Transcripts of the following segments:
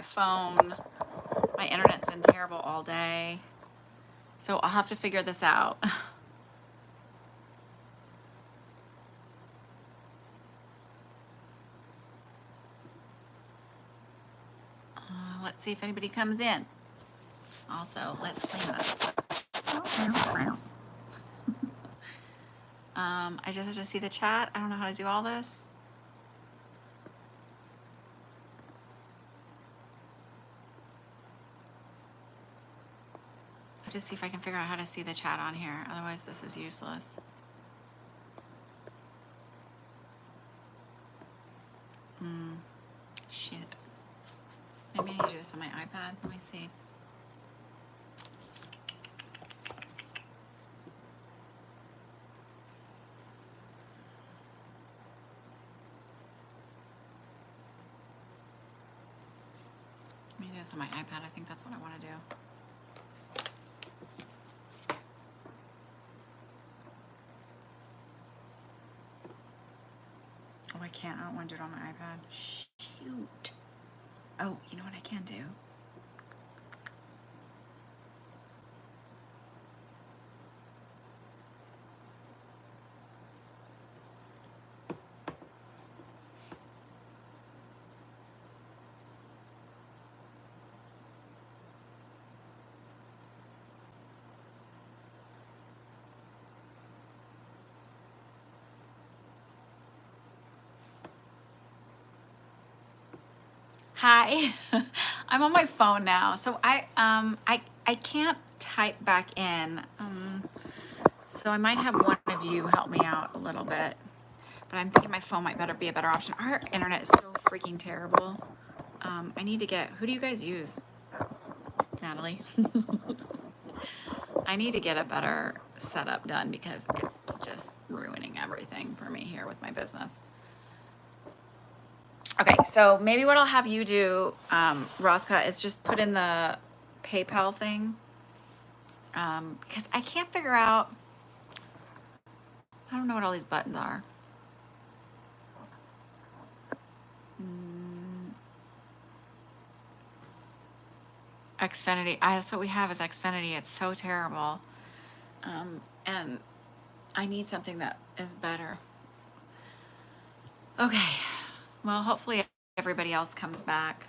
phone. My internet's been terrible all day. So I'll have to figure this out. Let's see if anybody comes in. Also, let's clean this. I just have to see the chat. I don't know how to do all this. I'll just see if I can figure out how to see the chat on here. Otherwise, this is useless. Shit. Maybe I need to do this on my iPad. Let me see. Let me do this on my iPad. I think that's what I want to do. Oh, I can't. I don't want to do it on my iPad. Shoot. Oh, you know what I can do? Hi, I'm on my phone now, so I can't type back in. So I might have one of you help me out a little bit, but I'm thinking my phone might be a better option. Our internet is so freaking terrible. I need to get. Who do you guys use? Natalie. I need to get a better setup done because it's just ruining everything for me here with my business. Okay, so maybe what I'll have you do, Rothka, is just put in the PayPal thing. Because I can't figure out, I don't know what all these buttons are. Xfinity, that's what we have is Xfinity. It's so terrible. And I need something that is better. Okay. Well, hopefully everybody else comes back.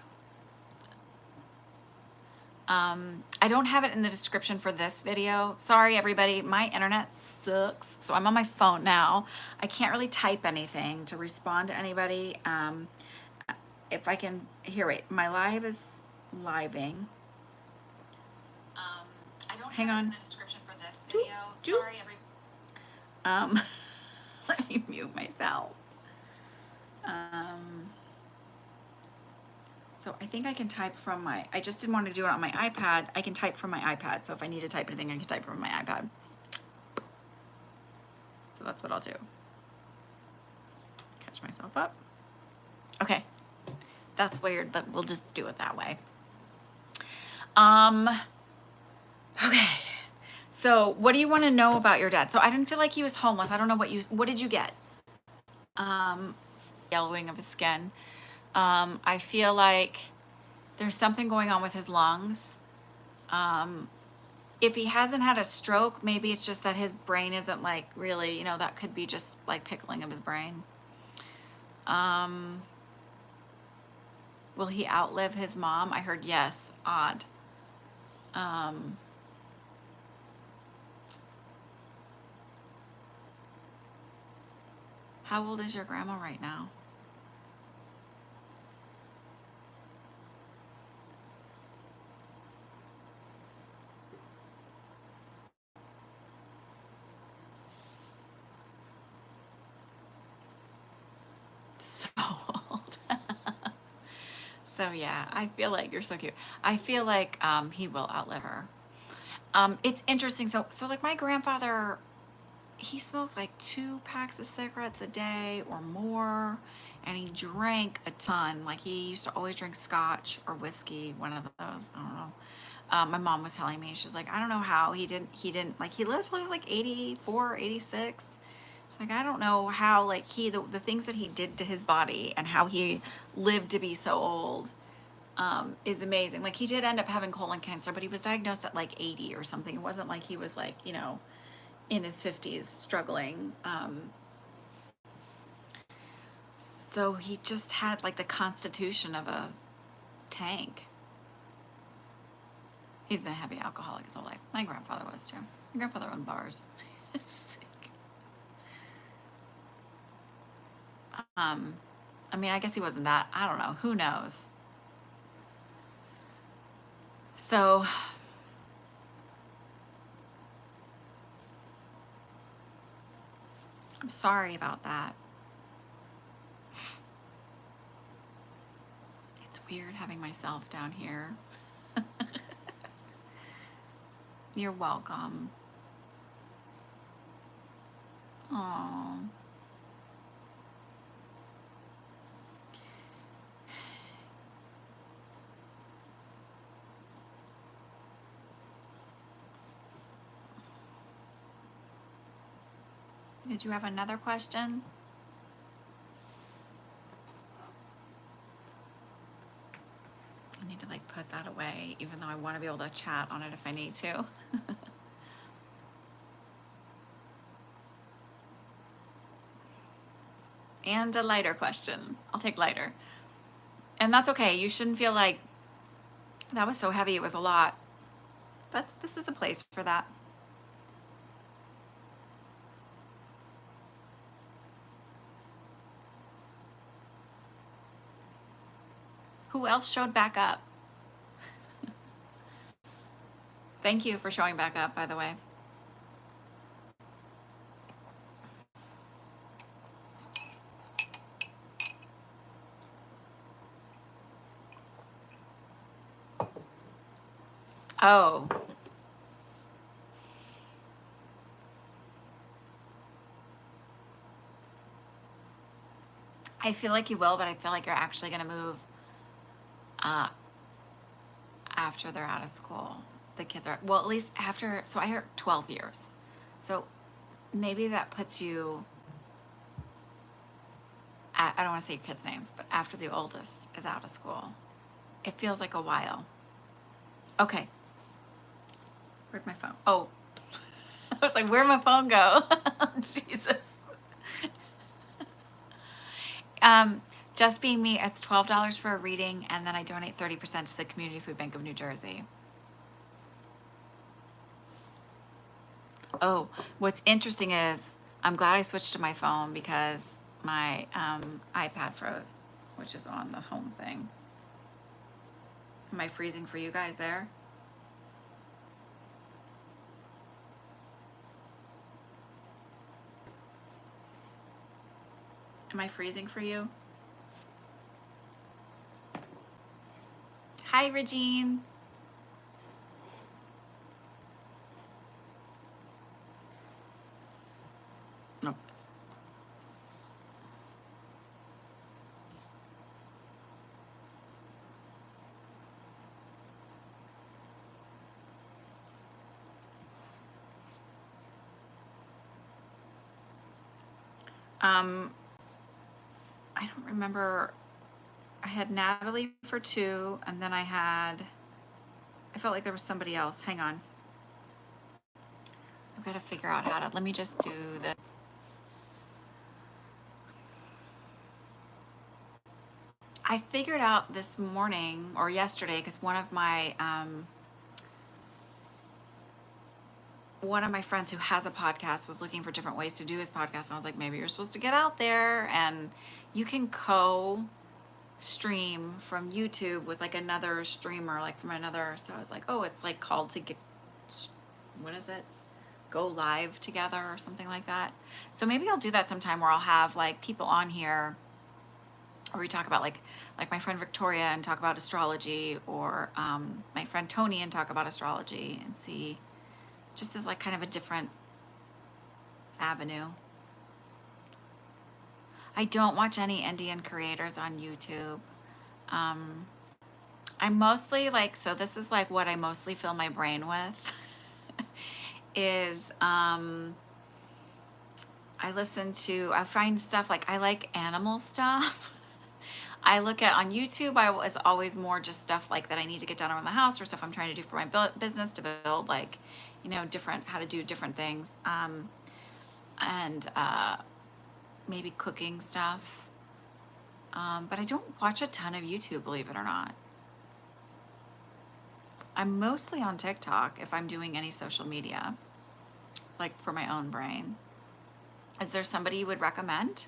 I don't have it in the description for this video. Sorry, everybody. My internet sucks. So I'm on my phone now. I can't really type anything to respond to anybody. If I can, here, wait. My live is living. I don't hang have on. It in the description for this video. Sorry, everybody. Let me mute myself. So I think I can type from I just didn't want to do it on my iPad. I can type from my iPad. So if I need to type anything, I can type from my iPad. So that's what I'll do. Catch myself up. Okay. That's weird, but we'll just do it that way. Okay. So what do you want to know about your dad? So I didn't feel like he was homeless. I don't know what did you get? Yellowing of his skin. I feel like there's something going on with his lungs. If he hasn't had a stroke, maybe it's just that his brain isn't like really, that could be just like pickling of his brain. Will he outlive his mom? I heard yes. Odd. How old is your grandma right now? So old. So yeah, I feel like you're so cute. I feel like he will outlive her. It's interesting. So like my grandfather, he smoked like 2 packs of cigarettes a day or more, and he drank a ton. Like he used to always drink scotch or whiskey, one of those. I don't know. My mom was telling me, she's like, I don't know how he didn't like, he lived till he was like 84, 86. It's like, I don't know how, like the things that he did to his body and how he lived to be so old. is amazing. Like he did end up having colon cancer, but he was diagnosed at like 80 or something. It wasn't like he was like, in his 50s struggling. So he just had like the constitution of a tank. He's been a heavy alcoholic his whole life. My grandfather was too. My grandfather owned bars. I mean, I guess he wasn't that. I don't know. Who knows? So I'm sorry about that. It's weird having myself down here. You're welcome. Oh. Did you have another question? I need to like put that away, even though I want to be able to chat on it if I need to. And a lighter question. I'll take lighter. And that's okay. You shouldn't feel like that was so heavy. It was a lot. This is a place for that. Who else showed back up? Thank you for showing back up, by the way. Oh. I feel like you will, but I feel like you're actually going to move after they're out of school. The kids are, well, at least after, so I heard 12 years. So maybe that puts you at, I don't want to say your kids' names, but after the oldest is out of school. It feels like a while. Okay. Where'd my phone? Oh, I was like, where'd my phone go? Jesus. Just Being Me, it's $12 for a reading, and then I donate 30% to the Community Food Bank of New Jersey. Oh, what's interesting is I'm glad I switched to my phone because my iPad froze, which is on the home thing. Am I freezing for you guys there? Am I freezing for you? Hi, Regine. Nope. I don't remember. I had Natalie for 2, and then I felt like there was somebody else. Hang on. I've got to figure out how to, let me just do this. I figured out this morning or yesterday, because one of my friends who has a podcast was looking for different ways to do his podcast, and I was like, maybe you're supposed to get out there and you can stream from YouTube with like another streamer, like from another. So I was like, oh, it's like called to get, what is it? Go live together or something like that. So maybe I'll do that sometime where I'll have like people on here where we talk about like my friend Victoria and talk about astrology, or my friend Tony and talk about astrology, and see just as like kind of a different avenue. I don't watch any Indian creators on YouTube. I mostly like, so this is like what I mostly fill my brain with is I find stuff like, I like animal stuff. I look at on YouTube, I was always more just stuff like that I need to get done around the house or stuff I'm trying to do for my business to build like, different, how to do different things. And maybe cooking stuff. But I don't watch a ton of YouTube, believe it or not. I'm mostly on TikTok if I'm doing any social media, like for my own brain. Is there somebody you would recommend?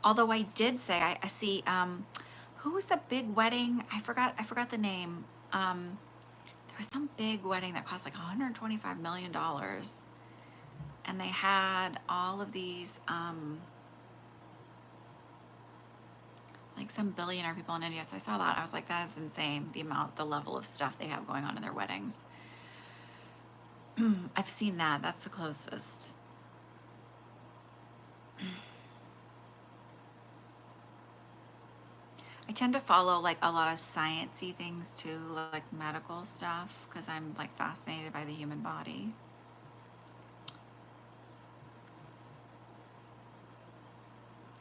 Although I did say I see who was the big wedding? I forgot the name. There was some big wedding that cost like $125 million. And they had all of these like some billionaire people in India. So I saw that. I was like, that is insane, the level of stuff they have going on in their weddings. I've seen that. That's the closest. I tend to follow like a lot of sciencey things too, like medical stuff, because I'm like fascinated by the human body.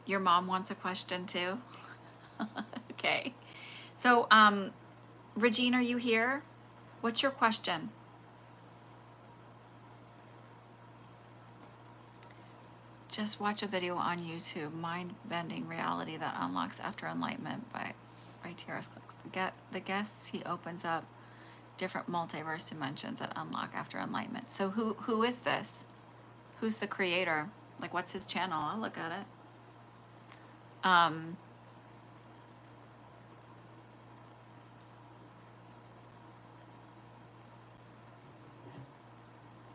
Your mom wants a question too. Okay. So, Regine, are you here? What's your question? Just watch a video on YouTube, Mind-Bending Reality That Unlocks After Enlightenment by T.R.S. Clarke. The guests, he opens up different multiverse dimensions that unlock after enlightenment. So who is this? Who's the creator? Like, what's his channel? I'll look at it.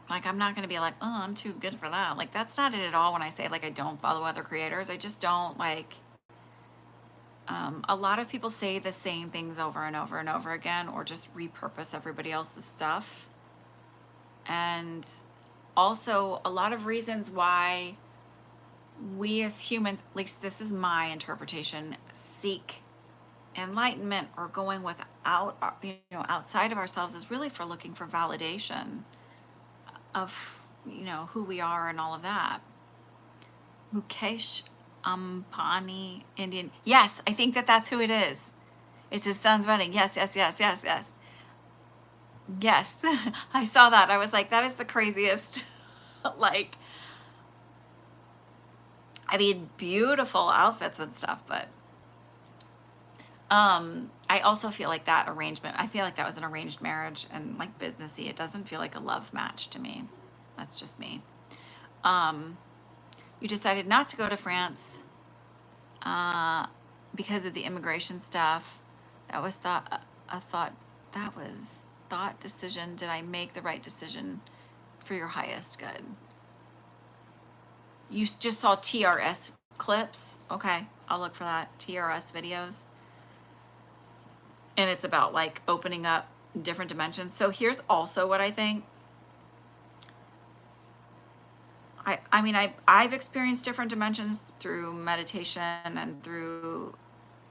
Like, I'm not going to be like, oh, I'm too good for that. Like, that's not it at all when I say, like, I don't follow other creators. I just don't, like, a lot of people say the same things over and over and over again, or just repurpose everybody else's stuff. And also, a lot of reasons why we as humans, at least this is my interpretation, seek enlightenment or going without, outside of ourselves is really for looking for validation of who we are and all of that. Mukesh Ambani, Indian. Yes, I think that's who it is. It's his son's wedding. Yes. Yes, I saw that. I was like, that is the craziest. Like, I mean, beautiful outfits and stuff, but I also feel like that arrangement, I feel like that was an arranged marriage and like businessy. It doesn't feel like a love match to me. That's just me. You decided not to go to France because of the immigration stuff. That was thought decision. Did I make the right decision for your highest good? You just saw TRS clips. Okay, I'll look for that. TRS videos. And it's about like opening up different dimensions. So here's also what I think. I mean, I've experienced different dimensions through meditation and through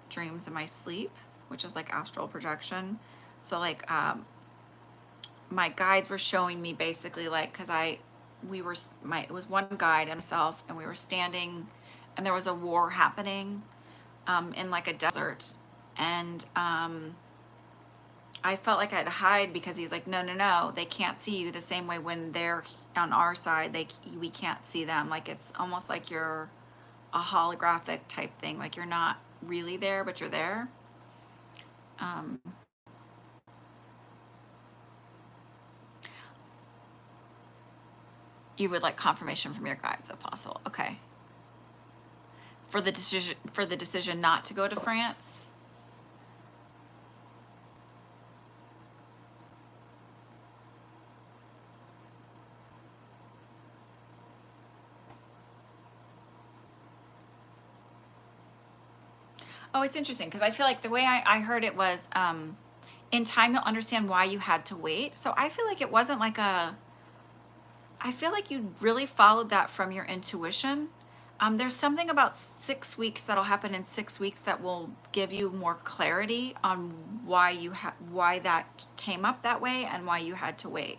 dreams in my sleep, which is like astral projection. So like my guides were showing me basically like, because it was one guide and myself, and we were standing and there was a war happening in like a desert. And I felt like I had to hide because he's like, no, they can't see you the same way when they're on our side. We can't see them. Like, it's almost like you're a holographic type thing. Like, you're not really there, but you're there. You would like confirmation from your guides if possible. Okay. For the decision not to go to France. Oh, it's interesting because I feel like the way I heard it was in time you'll understand why you had to wait. So I feel like it wasn't like I feel like you really followed that from your intuition. There's something about 6 weeks that'll happen in 6 weeks that will give you more clarity on why that came up that way and why you had to wait.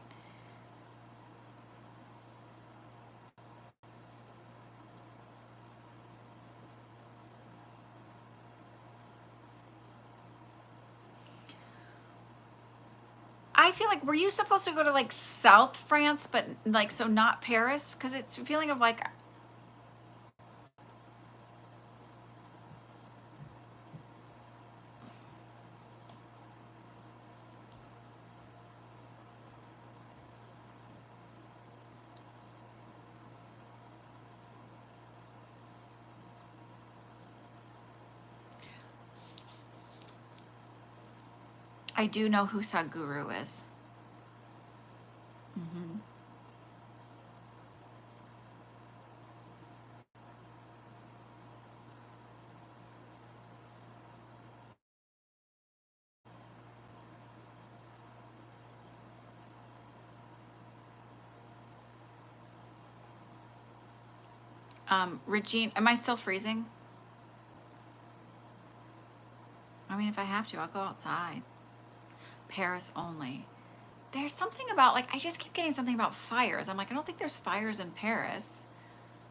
I feel like, were you supposed to go to like South France, but like, so not Paris? Because it's a feeling of like, I do know who Sadhguru is. Hmm. Regine, am I still freezing? I mean, if I have to, I'll go outside. Paris only. There's something about, like, I just keep getting something about fires. I'm like, I don't think there's fires in Paris,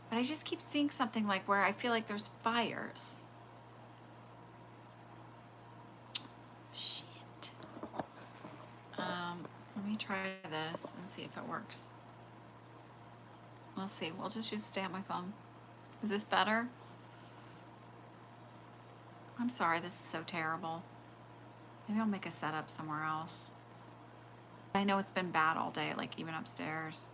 but I just keep seeing something like where I feel like there's fires. Shit. Let me try this and see if it works. We'll see. We'll just stay on my phone. Is this better? I'm sorry, this is so terrible. Maybe I'll make a setup somewhere else. I know it's been bad all day, like even upstairs.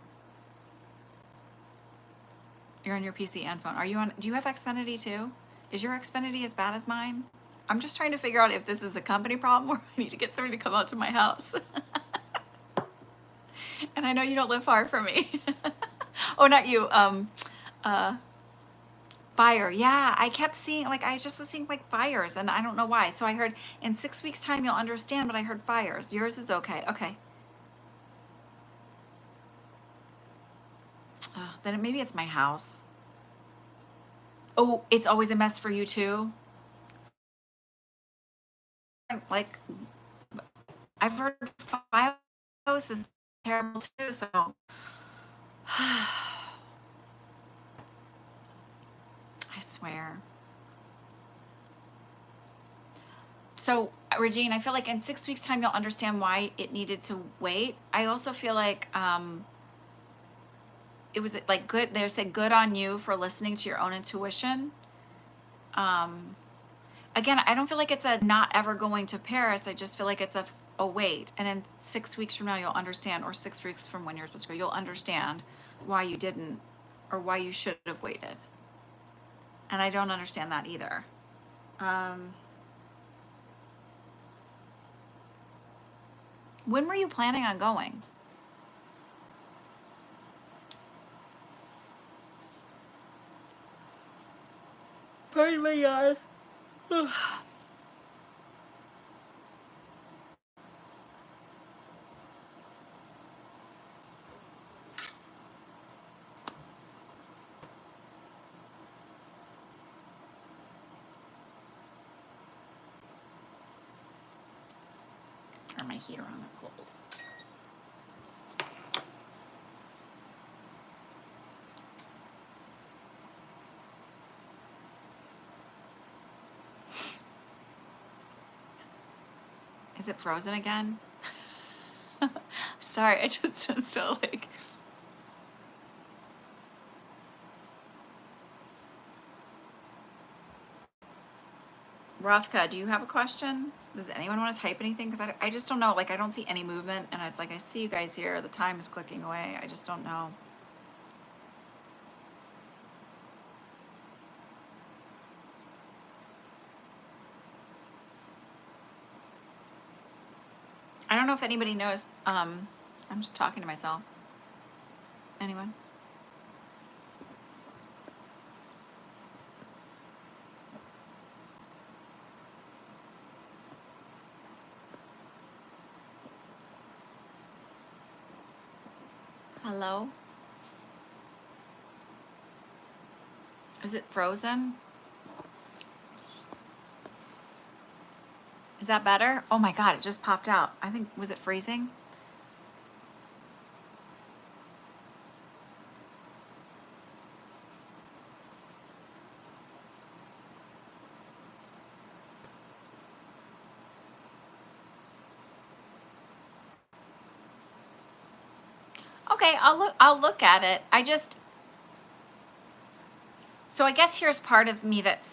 You're on your PC and phone. Are you on, do you have Xfinity too? Is your Xfinity as bad as mine? I'm just trying to figure out if this is a company problem or I need to get somebody to come out to my house. And I know you don't live far from me. Oh, not you. Fire. Yeah, I kept seeing, like, I just was seeing like fires and I don't know why. So I heard in 6 weeks time, you'll understand, but I heard fires. Yours is okay. Okay. Then maybe it's my house. Oh, it's always a mess for you too. Like, I've heard Fios is terrible too. So I swear. So, Regine, I feel like in 6 weeks time, you'll understand why it needed to wait. I also feel like, it was like good. They said good on you for listening to your own intuition. Again, I don't feel like it's a not ever going to Paris. I just feel like it's a wait. And in 6 weeks from now, you'll understand, or 6 weeks from when you're supposed to go, you'll understand why you didn't, or why you should have waited. And I don't understand that either. When were you planning on going? Pardon my God. Turn my heater on, I'm cold. Is it frozen again? Sorry, I just am so like. Rothka, do you have a question? Does anyone want to type anything? Because I just don't know. Like, I don't see any movement, and it's like I see you guys here. The time is clicking away. I just don't know. I don't know if anybody knows. I'm just talking to myself. Anyone? Hello? Is it frozen? Is that better? Oh my God, it just popped out. I think, was it freezing? Okay, I'll look at it. So I guess here's part of me that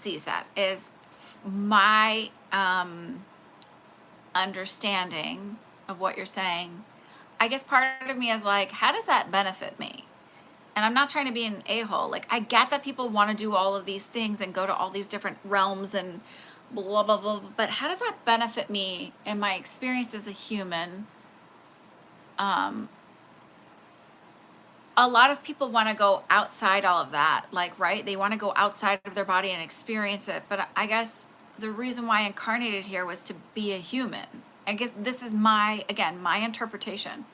sees that is my understanding of what you're saying. I guess part of me is like, how does that benefit me? And I'm not trying to be an a-hole. Like, I get that people want to do all of these things and go to all these different realms and blah, blah, blah, blah, but how does that benefit me in my experience as a human? A lot of people want to go outside all of that, like, right? They want to go outside of their body and experience it. But I guess the reason why I incarnated here was to be a human. I guess this is again, my interpretation,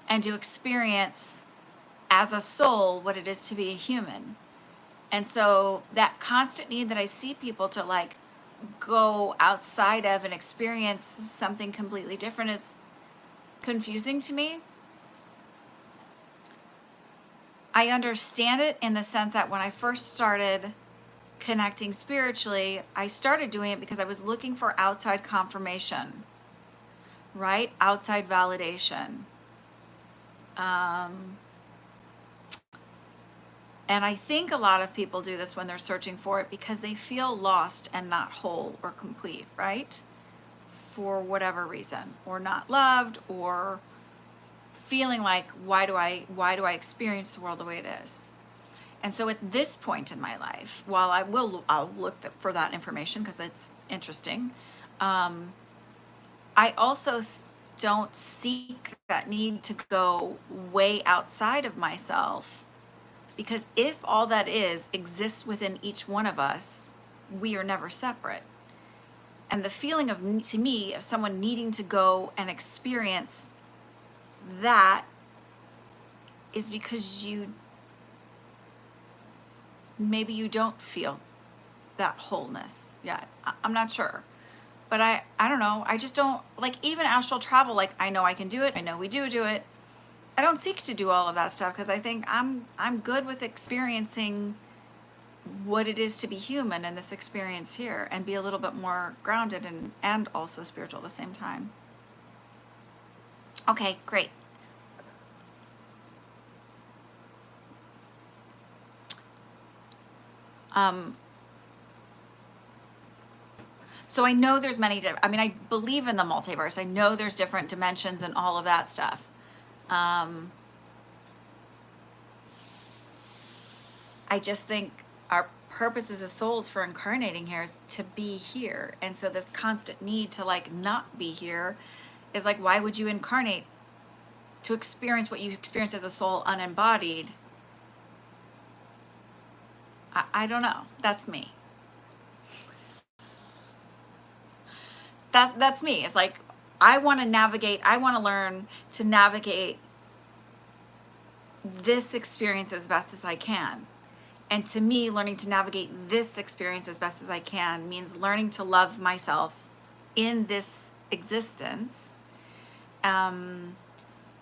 and to experience as a soul what it is to be a human. And so that constant need that I see people to like go outside of and experience something completely different is confusing to me. I understand it in the sense that when I first started connecting spiritually, I started doing it because I was looking for outside confirmation, right? Outside validation. And I think a lot of people do this when they're searching for it because they feel lost and not whole or complete, right? For whatever reason, or not loved, or feeling like, why do I experience the world the way it is? And so at this point in my life, while I'll look for that information because it's interesting, I also don't seek that need to go way outside of myself, because if all that exists within each one of us, we are never separate. And the feeling to me, of someone needing to go and experience that is because maybe you don't feel that wholeness yet. I'm not sure. But I don't know. I just don't, like, even astral travel, like, I know I can do it. I know we do it. I don't seek to do all of that stuff because I think I'm good with experiencing what it is to be human in this experience here, and be a little bit more grounded and also spiritual at the same time. Okay, great. So I know there's many different, I mean, I believe in the multiverse. I know there's different dimensions and all of that stuff. I just think our purpose as a souls for incarnating here is to be here. And so this constant need to like not be here is like, why would you incarnate to experience what you experience as a soul unembodied? I don't know. That's me. That's me. It's like, I want to learn to navigate this experience as best as I can. And to me, learning to navigate this experience as best as I can means learning to love myself in this existence, and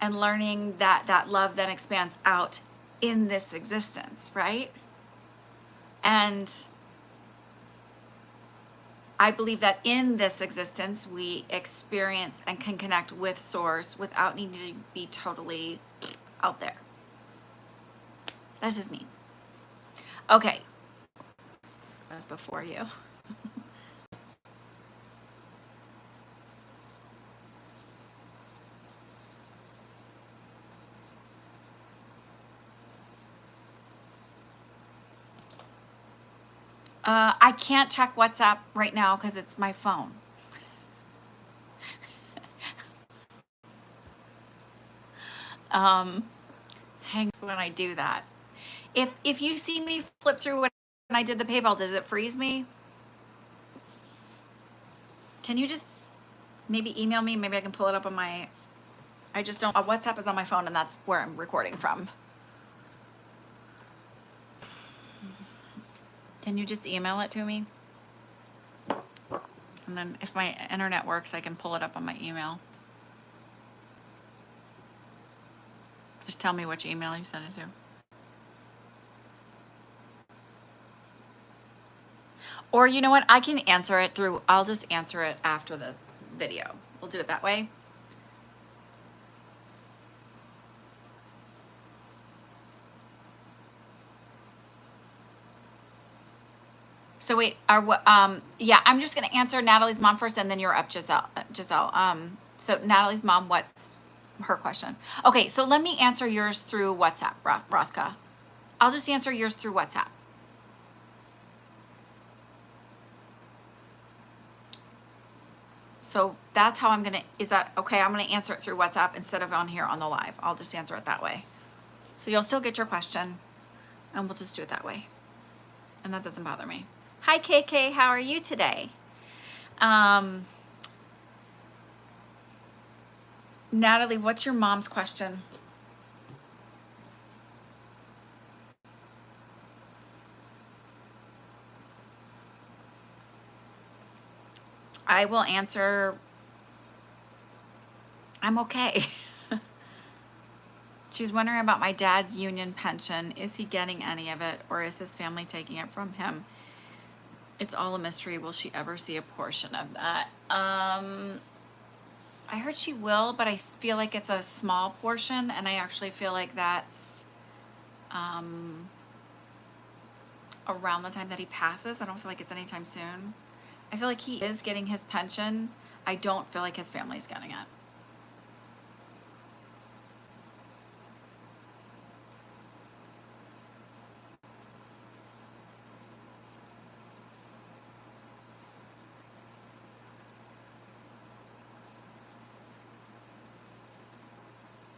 learning that love then expands out in this existence, right? And I believe that in this existence, we experience and can connect with Source without needing to be totally out there. That's just me. Okay. That was before you. I can't check WhatsApp right now because it's my phone. Hangs when I do that. If you see me flip through when I did the PayPal, does it freeze me? Can you just maybe email me? Maybe I can pull it up on my, I just don't, WhatsApp is on my phone and that's where I'm recording from. Can you just email it to me? And then if my internet works, I can pull it up on my email. Just tell me which email you sent it to. Or you know what? I can answer it through, I'll just answer it after the video. We'll do it that way. So wait, are what? Yeah, I'm just gonna answer Natalie's mom first, and then you're up, Giselle. Giselle. So Natalie's mom, what's her question? Okay, so let me answer yours through WhatsApp, Rothka. I'll just answer yours through WhatsApp. So that's how I'm gonna. Is that okay? I'm gonna answer it through WhatsApp instead of on here on the live. I'll just answer it that way. So you'll still get your question, and we'll just do it that way, and that doesn't bother me. Hi, KK. How are you today? Natalie, what's your mom's question? I will answer, I'm okay. She's wondering about my dad's union pension. Is he getting any of it, or is his family taking it from him? It's all a mystery. Will she ever see a portion of that? I heard she will, but I feel like it's a small portion, and I actually feel like that's around the time that he passes. I don't feel like it's anytime soon. I feel like he is getting his pension. I don't feel like his family's getting it.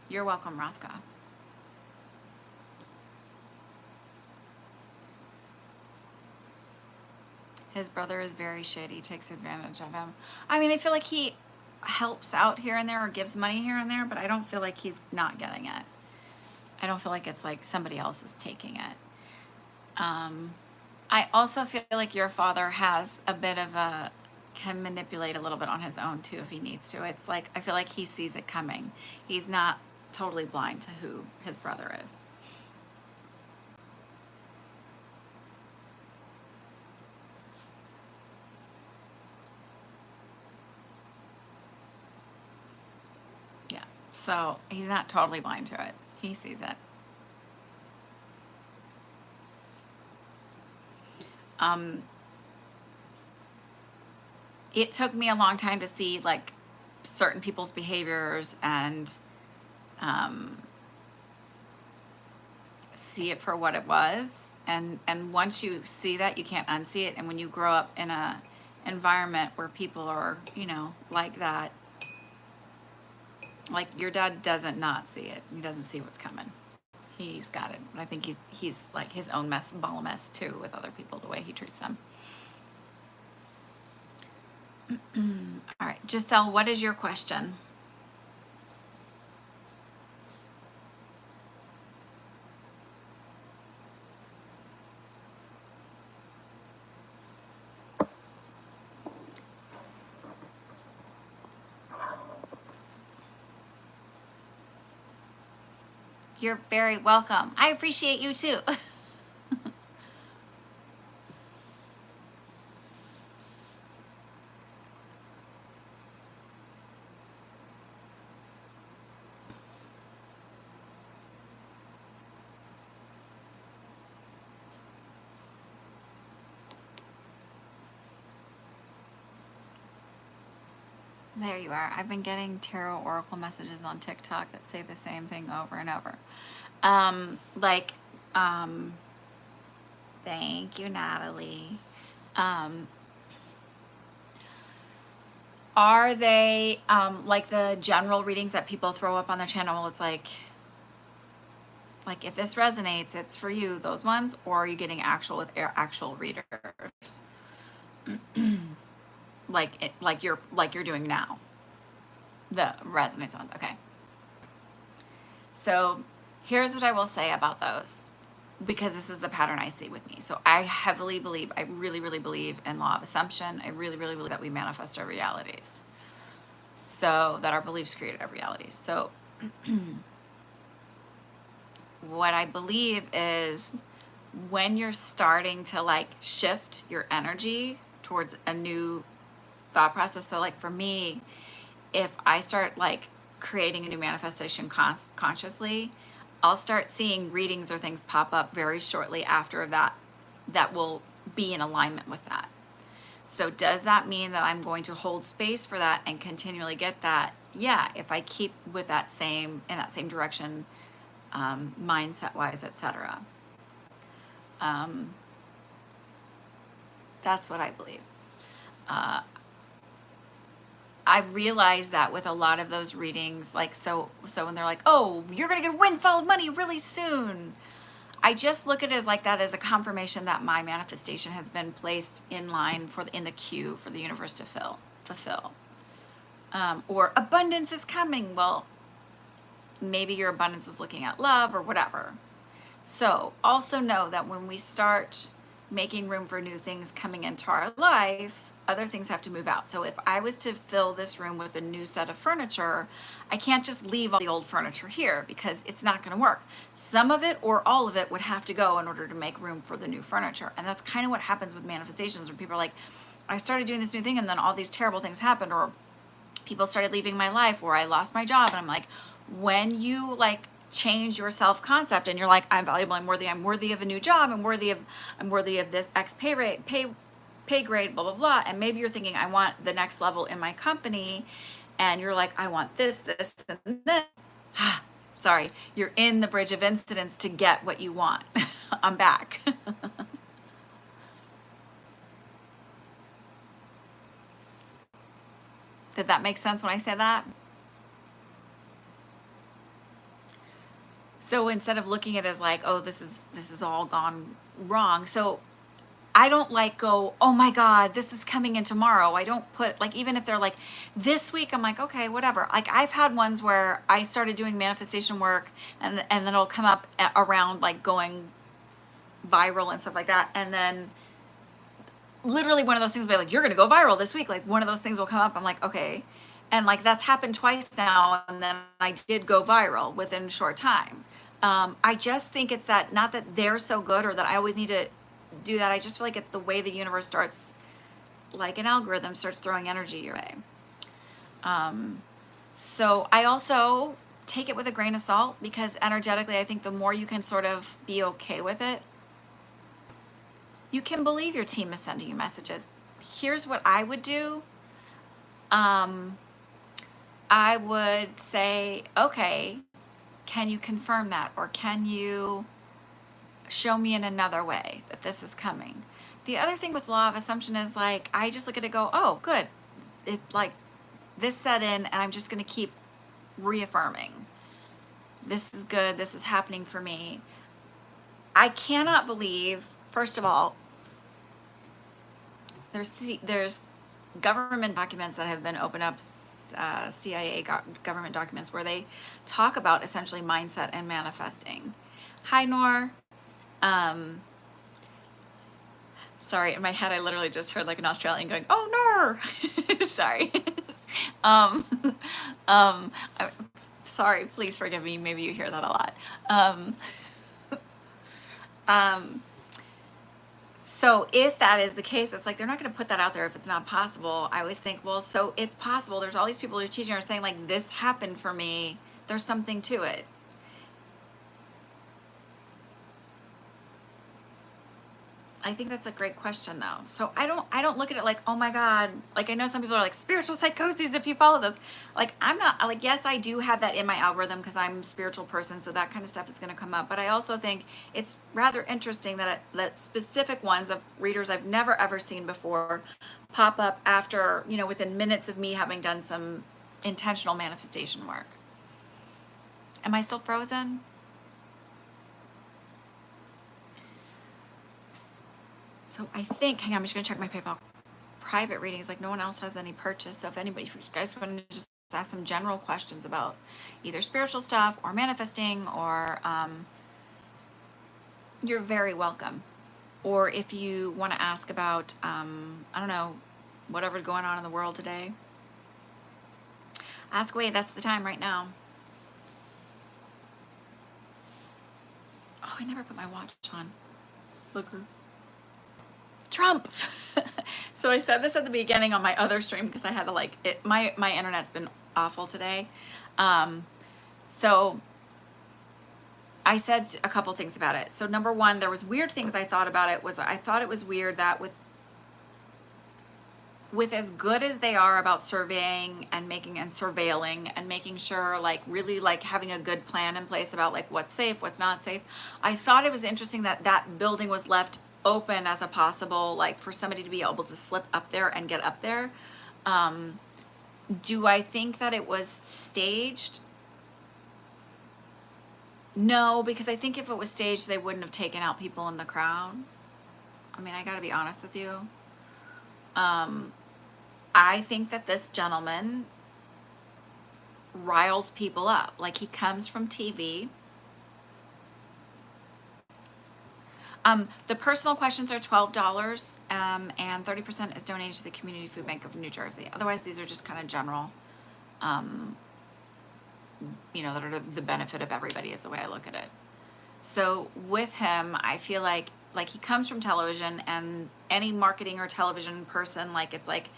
You're welcome, Rothka. His brother is very shady, takes advantage of him. I mean, I feel like he helps out here and there or gives money here and there, but I don't feel like he's not getting it. I don't feel like it's like somebody else is taking it. I also feel like your father has a bit of a, can manipulate a little bit on his own too if he needs to. It's like, I feel like he sees it coming. He's not totally blind to who his brother is. Yeah. So he's not totally blind to it. He sees it. It took me a long time to see like certain people's behaviors and see it for what it was. And once you see that, you can't unsee it. And when you grow up in a environment where people are, you know, like that, like your dad doesn't not see it. He doesn't see what's coming. He's got it. And I think he's like his own ball of mess too with other people, the way he treats them. All right, Giselle, what is your question? You're very welcome. I appreciate you too. There you are. I've been getting tarot oracle messages on TikTok that say the same thing over and over. Thank you, Natalie. Are they like the general readings that people throw up on their channel? It's like if this resonates, it's for you, those ones, or are you getting actual with actual readers? like you're doing now. The resonates on. Okay. So here's what I will say about those, because this is the pattern I see with me. So I heavily believe, I really, really believe in law of assumption. I really, really believe that we manifest our realities. So that our beliefs create our realities. So what I believe is when you're starting to like shift your energy towards a new thought process. So like for me, if I start like creating a new manifestation consciously, I'll start seeing readings or things pop up very shortly after that will be in alignment with that. So does that mean that I'm going to hold space for that and continually get that? Yeah, if I keep with that in that same direction, mindset wise, etc. That's what I believe. Uh, I realize that with a lot of those readings, like, so when they're like, oh, you're going to get a windfall of money really soon, I just look at it as like that as a confirmation that my manifestation has been placed in line in the queue for the universe to fulfill. Or abundance is coming. Well, maybe your abundance was looking at love or whatever. So also know that when we start making room for new things coming into our life, other things have to move out. So if I was to fill this room with a new set of furniture, I can't just leave all the old furniture here because it's not going to work. Some of it or all of it would have to go in order to make room for the new furniture. And that's kind of what happens with manifestations, when people are like, I started doing this new thing and then all these terrible things happened, or people started leaving my life, or I lost my job. And I'm like, when you like change your self-concept and you're like, I'm valuable, I'm worthy of a new job, I'm worthy of this X pay grade, blah, blah, blah. And maybe you're thinking, I want the next level in my company. And you're like, I want this, and this. Sorry, you're in the bridge of incidents to get what you want. I'm back. Did that make sense when I say that? So instead of looking at it as like, oh, this is all gone wrong. So I don't like go, oh my God, this is coming in tomorrow. I don't put, like, even if they're like this week, I'm like, okay, whatever. Like, I've had ones where I started doing manifestation work and then it'll come up around like going viral and stuff like that. And then literally one of those things will be like, you're going to go viral this week. Like, one of those things will come up. I'm like, okay. And like, that's happened twice now. And then I did go viral within a short time. I just think it's that, not that they're so good or that I always need to do that. I just feel like it's the way the universe starts, like an algorithm starts throwing energy your way. So I also take it with a grain of salt, because energetically, I think the more you can sort of be okay with it, you can believe your team is sending you messages. Here's what I would do. I would say, okay, can you confirm that? Or can you show me in another way that this is coming? The other thing with law of assumption is like, I just look at it and go, oh, good. It like this set in, and I'm just going to keep reaffirming. This is good. This is happening for me. I cannot believe, first of all, there's government documents that have been opened up, CIA government documents, where they talk about essentially mindset and manifesting. Hi, Nor. Sorry, in my head, I literally just heard like an Australian going, oh, Nor. Sorry. I'm sorry, please forgive me. Maybe you hear that a lot. So if that is the case, it's like, they're not going to put that out there if it's not possible. I always think, well, so it's possible. There's all these people who are teaching or saying like, this happened for me. There's something to it. I think that's a great question though. So I don't look at it like, oh my God, like I know some people are like spiritual psychoses if you follow those. Like, I'm not like, yes, I do have that in my algorithm because I'm a spiritual person. So that kind of stuff is going to come up. But I also think it's rather interesting that specific ones of readers I've never ever seen before pop up after, within minutes of me having done some intentional manifestation work. Am I still frozen? So I think, hang on, I'm just going to check my PayPal. Private readings, like no one else has any purchase. So if you guys want to just ask some general questions about either spiritual stuff or manifesting, or you're very welcome. Or if you want to ask about, I don't know, whatever's going on in the world today, ask away. That's the time right now. Oh, I never put my watch on. Looker. Trump. So I said this at the beginning on my other stream because I had to my internet's been awful today. So I said a couple things about it. So number one, there was weird things I thought about it. Was I thought it was weird that with as good as they are about surveying and making and surveilling and making sure, like really like having a good plan in place about like what's safe, what's not safe, I thought it was interesting that that building was left open as a possible, like for somebody to be able to slip up there and get up there. Do I think that it was staged? No, because I think if it was staged, they wouldn't have taken out people in the crowd. I mean, I gotta be honest with you. I think that this gentleman riles people up. Like, he comes from TV. The personal questions are $12, and 30% is donated to the Community Food Bank of New Jersey. Otherwise, these are just kind of general, that are the benefit of everybody is the way I look at it. So with him, I feel like he comes from television, and any marketing or television person, like it's like,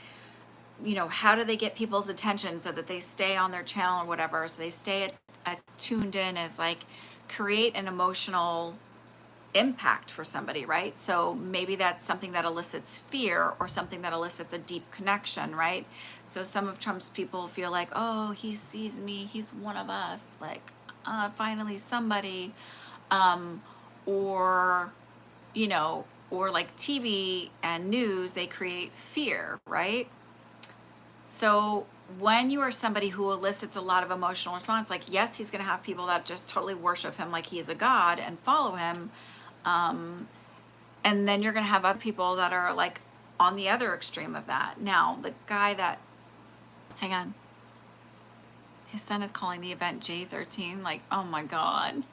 how do they get people's attention so that they stay on their channel or whatever, so they stay tuned in, is like create an emotional impact for somebody, right? So maybe that's something that elicits fear or something that elicits a deep connection, right? So some of Trump's people feel like, oh, he sees me, he's one of us, like finally somebody, or or like TV and news, they create fear, right? So when you are somebody who elicits a lot of emotional response, like, yes, he's going to have people that just totally worship him like he is a god and follow him. And then you're going to have other people that are like on the other extreme of that. Now, the guy that, hang on, his son is calling the event J13. Like, oh my God.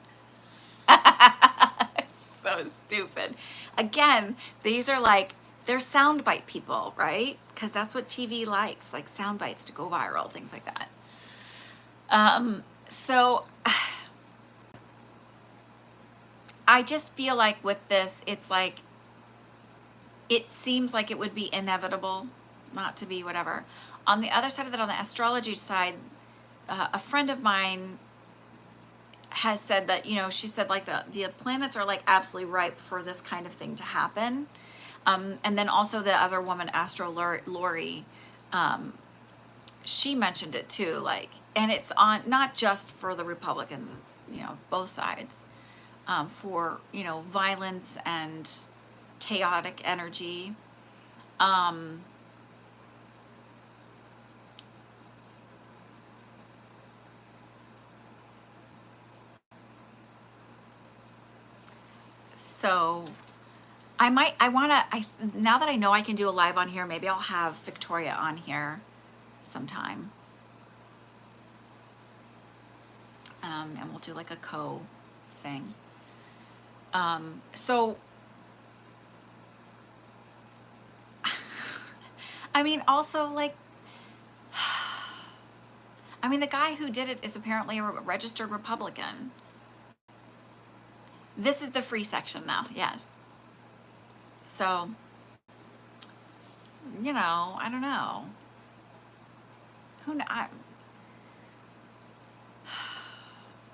So stupid. Again, these are like, they're soundbite people, right? Because that's what TV likes, like sound bites to go viral, things like that. So I just feel like with this, it's like, it seems like it would be inevitable not to be whatever. On the other side of that, on the astrology side, a friend of mine has said that, she said like the planets are like absolutely ripe for this kind of thing to happen. And then also the other woman, Astro Lori, she mentioned it too, like, and it's on not just for the Republicans, it's, both sides, for, violence and chaotic energy. So now that I know I can do a live on here, maybe I'll have Victoria on here sometime. And we'll do like a thing. So, I mean, also like, the guy who did it is apparently a registered Republican. This is the free section now, yes. So, I don't know.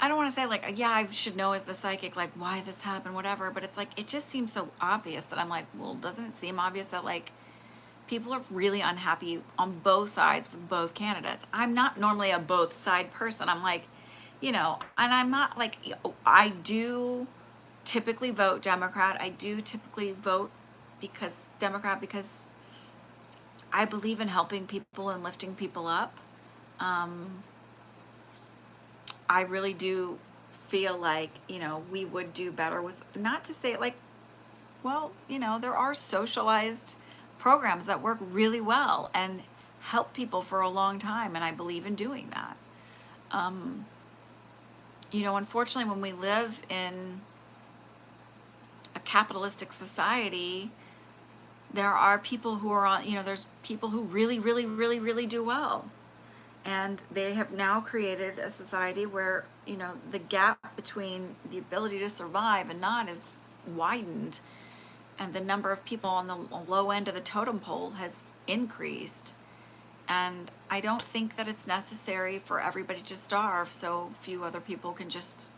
I don't want to say like, yeah, I should know as the psychic, like why this happened, whatever. But it's like, it just seems so obvious that I'm like, well, doesn't it seem obvious that like people are really unhappy on both sides with both candidates? I'm not normally a both side person. I'm like, and I'm not like, I do typically vote Democrat. I do typically vote Democrat because I believe in helping people and lifting people up. I really do feel like, we would do better with, not to say like, well, there are socialized programs that work really well and help people for a long time. And I believe in doing that. Unfortunately, when we live in a capitalistic society, there are people who are on, there's people who really, really, really, really do well. And they have now created a society where, the gap between the ability to survive and not is widened. And the number of people on the low end of the totem pole has increased. And I don't think that it's necessary for everybody to starve so few other people can just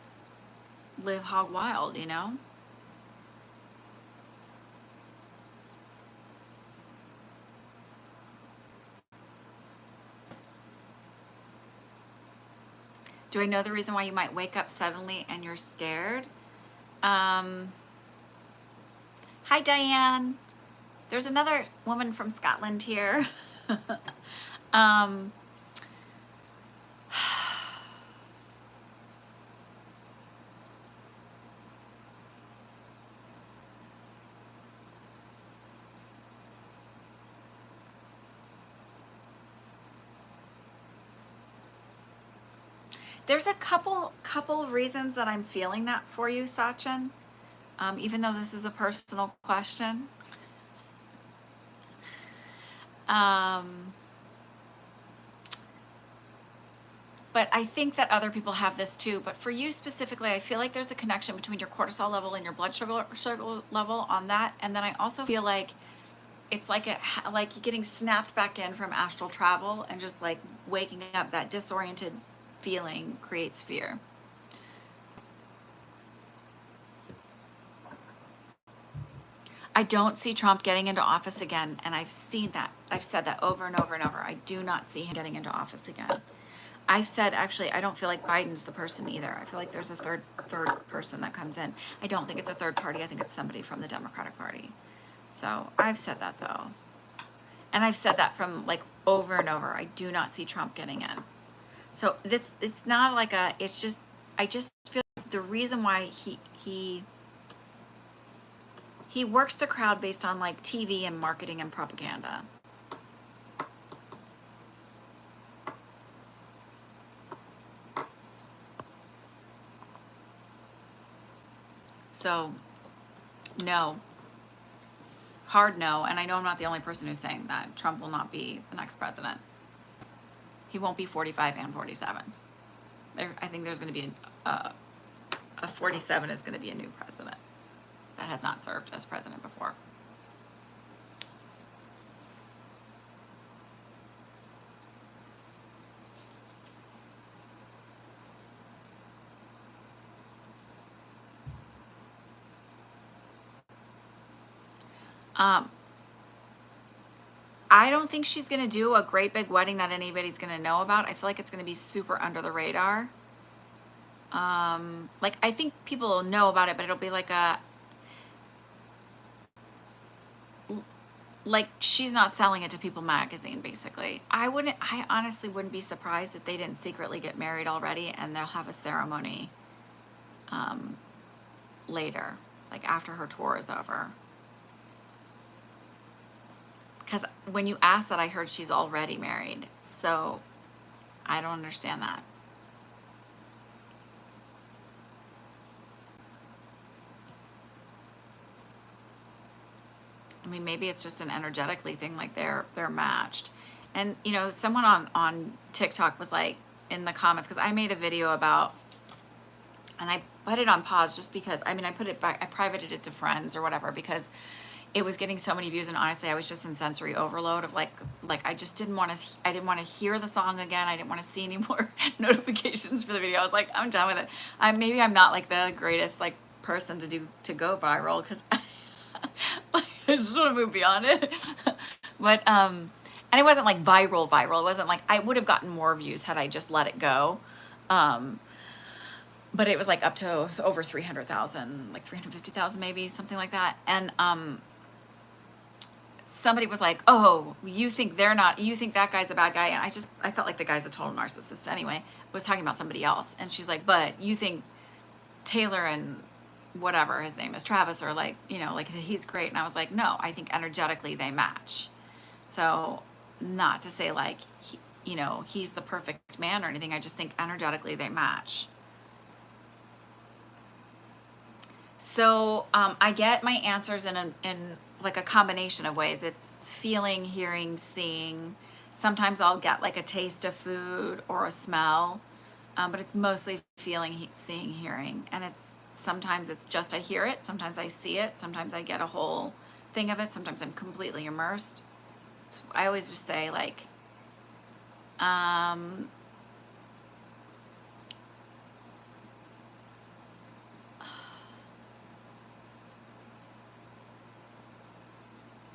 live hog wild, you know? Do I know the reason why you might wake up suddenly and you're scared? Um, Hi, Diane. There's another woman from Scotland here. um, there's a couple of reasons that I'm feeling that for you, Sachin. Even though this is a personal question. Um, but I think that other people have this too. But for you specifically, I feel like there's a connection between your cortisol level and your blood sugar level on that. And then I also feel like it's like like you're getting snapped back in from astral travel, and just like waking up, that disoriented feeling creates fear. I don't see Trump getting into office again, and I've seen that. I've said that over and over and over. I do not see him getting into office again. I've said, actually, I don't feel like Biden's the person either. I feel like there's a third person that comes in. I don't think it's a third party. I think it's somebody from the Democratic Party. So I've said that though. And I've said that from like over and over. I do not see Trump getting in. So it's not like it's just, I just feel like the reason why he works the crowd based on like TV and marketing and propaganda. So no, hard no. And I know I'm not the only person who's saying that. Trump will not be the next president. He won't be 45 and 47. I think there's going to be a 47 is going to be a new president that has not served as president before. I don't think she's going to do a great big wedding that anybody's going to know about. I feel like it's going to be super under the radar. Like I think people will know about it, but it'll be like she's not selling it to People magazine, basically. I honestly wouldn't be surprised if they didn't secretly get married already, and they'll have a ceremony later, like after her tour is over. Because when you ask that, I heard she's already married. So I don't understand that. I mean, maybe it's just an energetically thing, like they're matched. And you know, someone on TikTok was like in the comments, because I made a video about, and I put it on pause just because, I mean, I put it back, I privated it to friends or whatever, because it was getting so many views, and honestly I was just in sensory overload of like I just didn't want to, I didn't want to hear the song again. I didn't want to see any more notifications for the video. I was like, I'm done with it. Maybe I'm not like the greatest like person to go viral, because I just want to move beyond it. But and it wasn't like viral. It wasn't like, I would have gotten more views had I just let it go. But it was like up to over 300,000, like 350,000 maybe, something like that. And somebody was like, oh, you think that guy's a bad guy. And I felt like the guy's a total narcissist anyway. Was talking about somebody else. And she's like, but you think Taylor and whatever his name is, Travis, or like, you know, like he's great. And I was like, no, I think energetically they match. So not to say like, you know, he's the perfect man or anything. I just think energetically they match. So I get my answers in like a combination of ways. It's feeling, hearing, seeing. Sometimes I'll get like a taste of food or a smell, but it's mostly feeling, seeing, hearing. And sometimes it's just I hear it, sometimes I see it, sometimes I get a whole thing of it, sometimes I'm completely immersed. So I always just say like,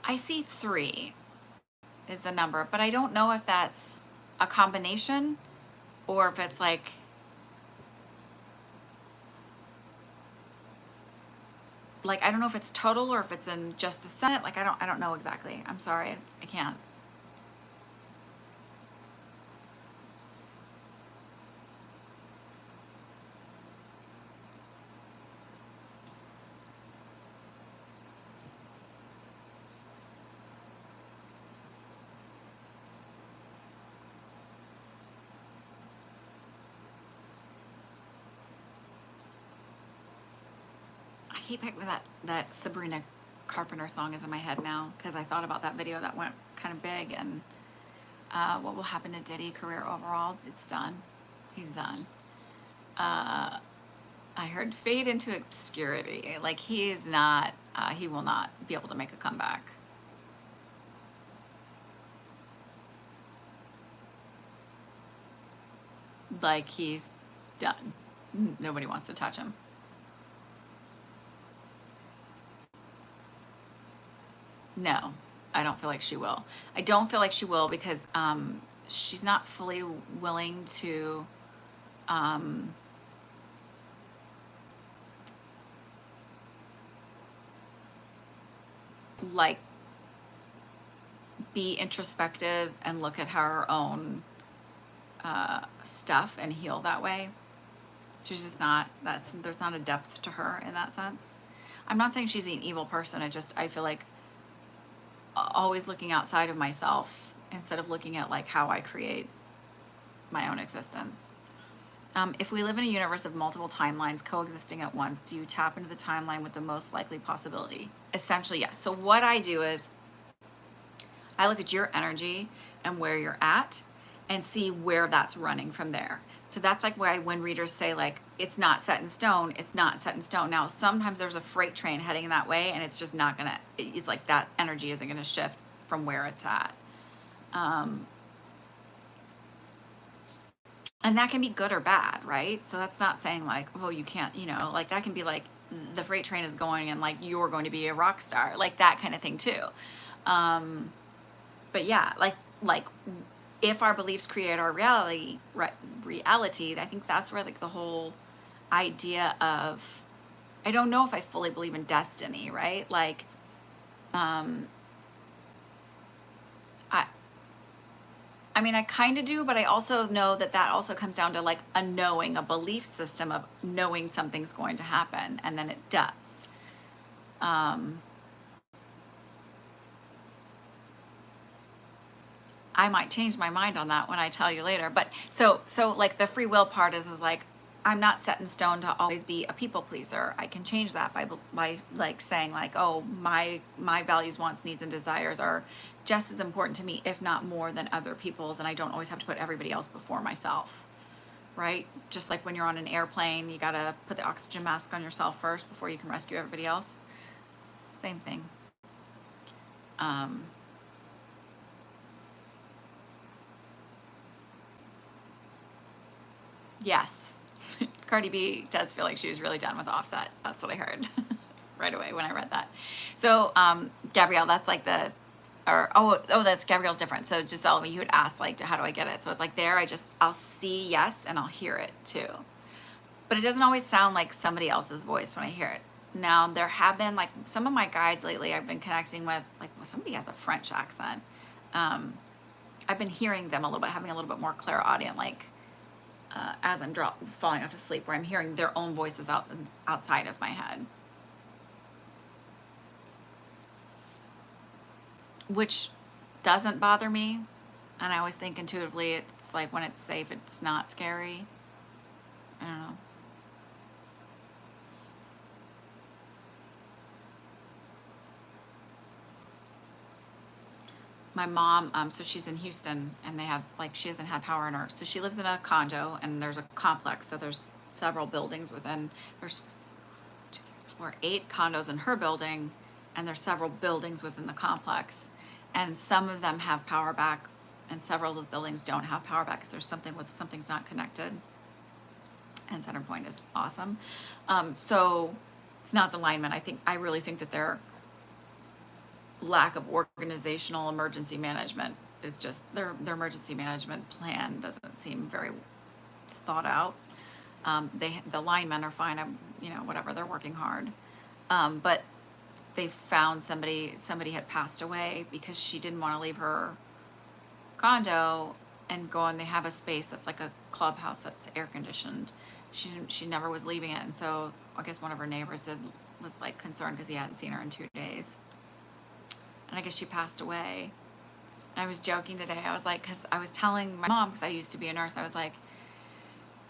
I see 3 is the number, but I don't know if that's a combination or if it's like I don't know if it's total or if it's in just the Senate. Like I don't know exactly. I'm sorry. I can't. I keep picking that Sabrina Carpenter song is in my head now because I thought about that video that went kind of big and what will happen to Diddy career overall? It's done. He's done. I heard fade into obscurity. Like he is not. He will not be able to make a comeback. Like he's done. Nobody wants to touch him. No, I don't feel like she will. I don't feel like she will because she's not fully willing to um, like be introspective and look at her own stuff and heal that way. She's just not. There's not a depth to her in that sense. I'm not saying she's an evil person. I feel like always looking outside of myself instead of looking at like how I create my own existence. If we live in a universe of multiple timelines coexisting at once, do you tap into the timeline with the most likely possibility? Essentially, yes. So what I do is I look at your energy and where you're at and see where that's running from there. So that's like why when readers say like, it's not set in stone, it's not set in stone. Now, sometimes there's a freight train heading that way and it's just not gonna, it's like that energy isn't gonna shift from where it's at. And that can be good or bad, right? So that's not saying like, oh, you can't, like that can be like the freight train is going and like you're going to be a rock star, like that kind of thing too. But yeah, like if our beliefs create our reality, I think that's where like the whole idea of, I don't know if I fully believe in destiny, right? Like, I mean, I kind of do, but I also know that also comes down to like a knowing, a belief system of knowing something's going to happen, and then it does. I might change my mind on that when I tell you later. But so like the free will part is like I'm not set in stone to always be a people pleaser. I can change that by like saying like, oh, my values, wants, needs, and desires are just as important to me, if not more than other people's, and I don't always have to put everybody else before myself. Right? Just like when you're on an airplane, you gotta put the oxygen mask on yourself first before you can rescue everybody else. Same thing. Yes. Cardi B does feel like she was really done with Offset. That's what I heard right away when I read that. So, Gabrielle, that's like that's Gabrielle's different. So Giselle, you had asked like, how do I get it? So it's like there, I'll see yes and I'll hear it too. But it doesn't always sound like somebody else's voice when I hear it. Now, there have been like some of my guides lately I've been connecting with, like somebody has a French accent. I've been hearing them a little bit, having a little bit more clairaudient, like as I'm falling off to sleep, where I'm hearing their own voices outside of my head. Which doesn't bother me. And I always think intuitively it's like when it's safe, it's not scary. I don't know. My mom, so she's in Houston and they have she hasn't had power in her. So she lives in a condo and there's a complex. So there's several buildings within, there's 8 condos in her building and there's several buildings within the complex. And some of them have power back and several of the buildings don't have power back because there's something's not connected. And Centerpoint is awesome. So it's not the linemen. I really think that they're lack of organizational emergency management is just their emergency management plan doesn't seem very thought out. The linemen are fine. Whatever, they're working hard. But they found somebody had passed away because she didn't want to leave her condo and go, and they have a space that's like a clubhouse that's air conditioned. She never was leaving it, and so I guess one of her neighbors was like concerned because he hadn't seen her in 2 days, and I guess she passed away. And I was joking today. I was like, because I was telling my mom, because I used to be a nurse, I was like,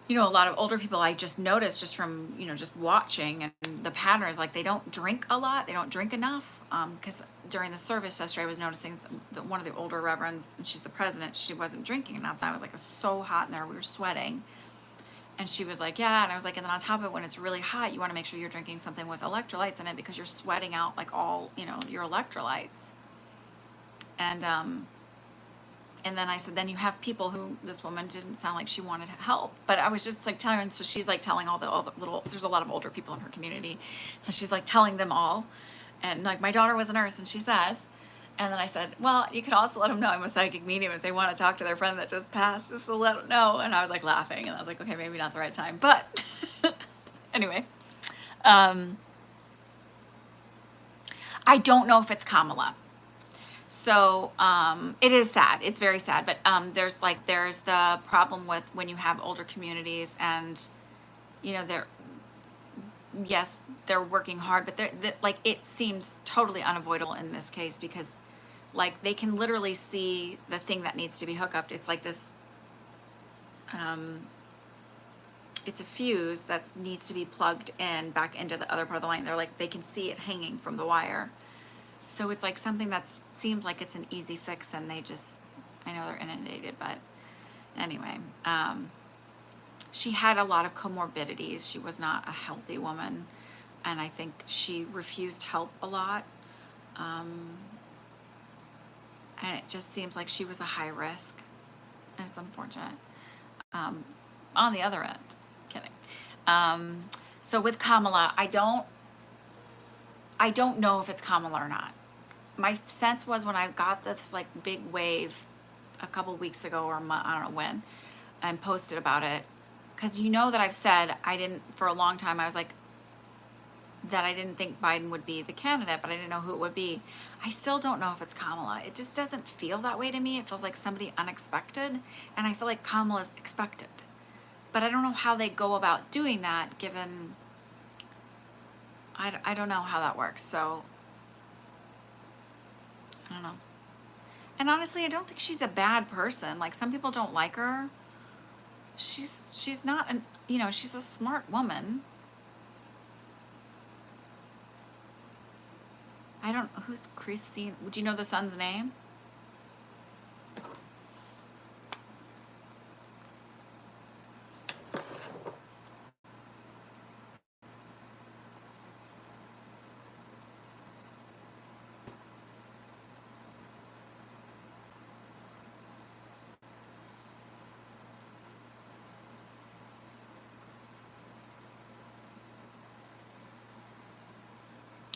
a lot of older people, I just noticed just from, just watching, and the pattern is like they don't drink a lot. They don't drink enough. Because during the service yesterday, I was noticing one of the older reverends, and she's the president, she wasn't drinking enough. I was like, it was so hot in there. We were sweating. And she was like, yeah. And I was like, and then on top of it, when it's really hot, you want to make sure you're drinking something with electrolytes in it because you're sweating out like all, your electrolytes. And then I said, then you have people who, this woman didn't sound like she wanted help, but I was just like telling her, and so she's like telling all the little, there's a lot of older people in her community, and she's like telling them all, and like my daughter was a nurse, and she says, and then I said, well, you could also let them know I'm a psychic medium if they want to talk to their friend that just passed, just to let them know. And I was like laughing, and I was like, okay, maybe not the right time, but anyway, I don't know if it's Kamala. So it is sad. It's very sad. But there's the problem with when you have older communities, and yes, they're working hard, but like it seems totally unavoidable in this case because like they can literally see the thing that needs to be hooked up. It's like this. It's a fuse that needs to be plugged in back into the other part of the line. They can see it hanging from the wire. So it's like something that seems like it's an easy fix, and I know they're inundated, but anyway, she had a lot of comorbidities. She was not a healthy woman, and I think she refused help a lot. And it just seems like she was a high risk, and it's unfortunate. On the other end, kidding. So with Kamala, I don't know if it's Kamala or not. My sense was when I got this like big wave a couple weeks ago or I don't know when, and posted about it, because that I've said for a long time, I was like, that I didn't think Biden would be the candidate, but I didn't know who it would be. I still don't know if it's Kamala. It just doesn't feel that way to me. It feels like somebody unexpected, and I feel like Kamala's expected. But I don't know how they go about doing that, given I don't know how that works, so I don't know. And honestly, I don't think she's a bad person. Like, some people don't like her. She's not she's a smart woman. I don't, who's Christine? Do you know the son's name?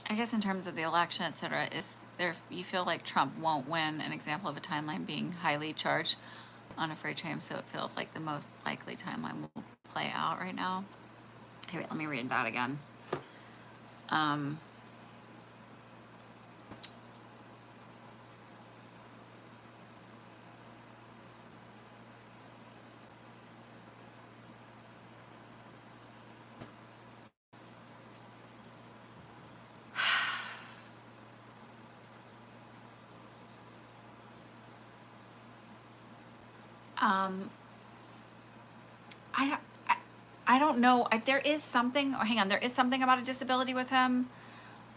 I guess in terms of the election, etc., is there, you feel like Trump won't win, an example of a timeline being highly charged on a freight train, so it feels like the most likely timeline will play out right now. Okay, wait, let me read that again. I don't know. There is something, hang on, there is something about a disability with him,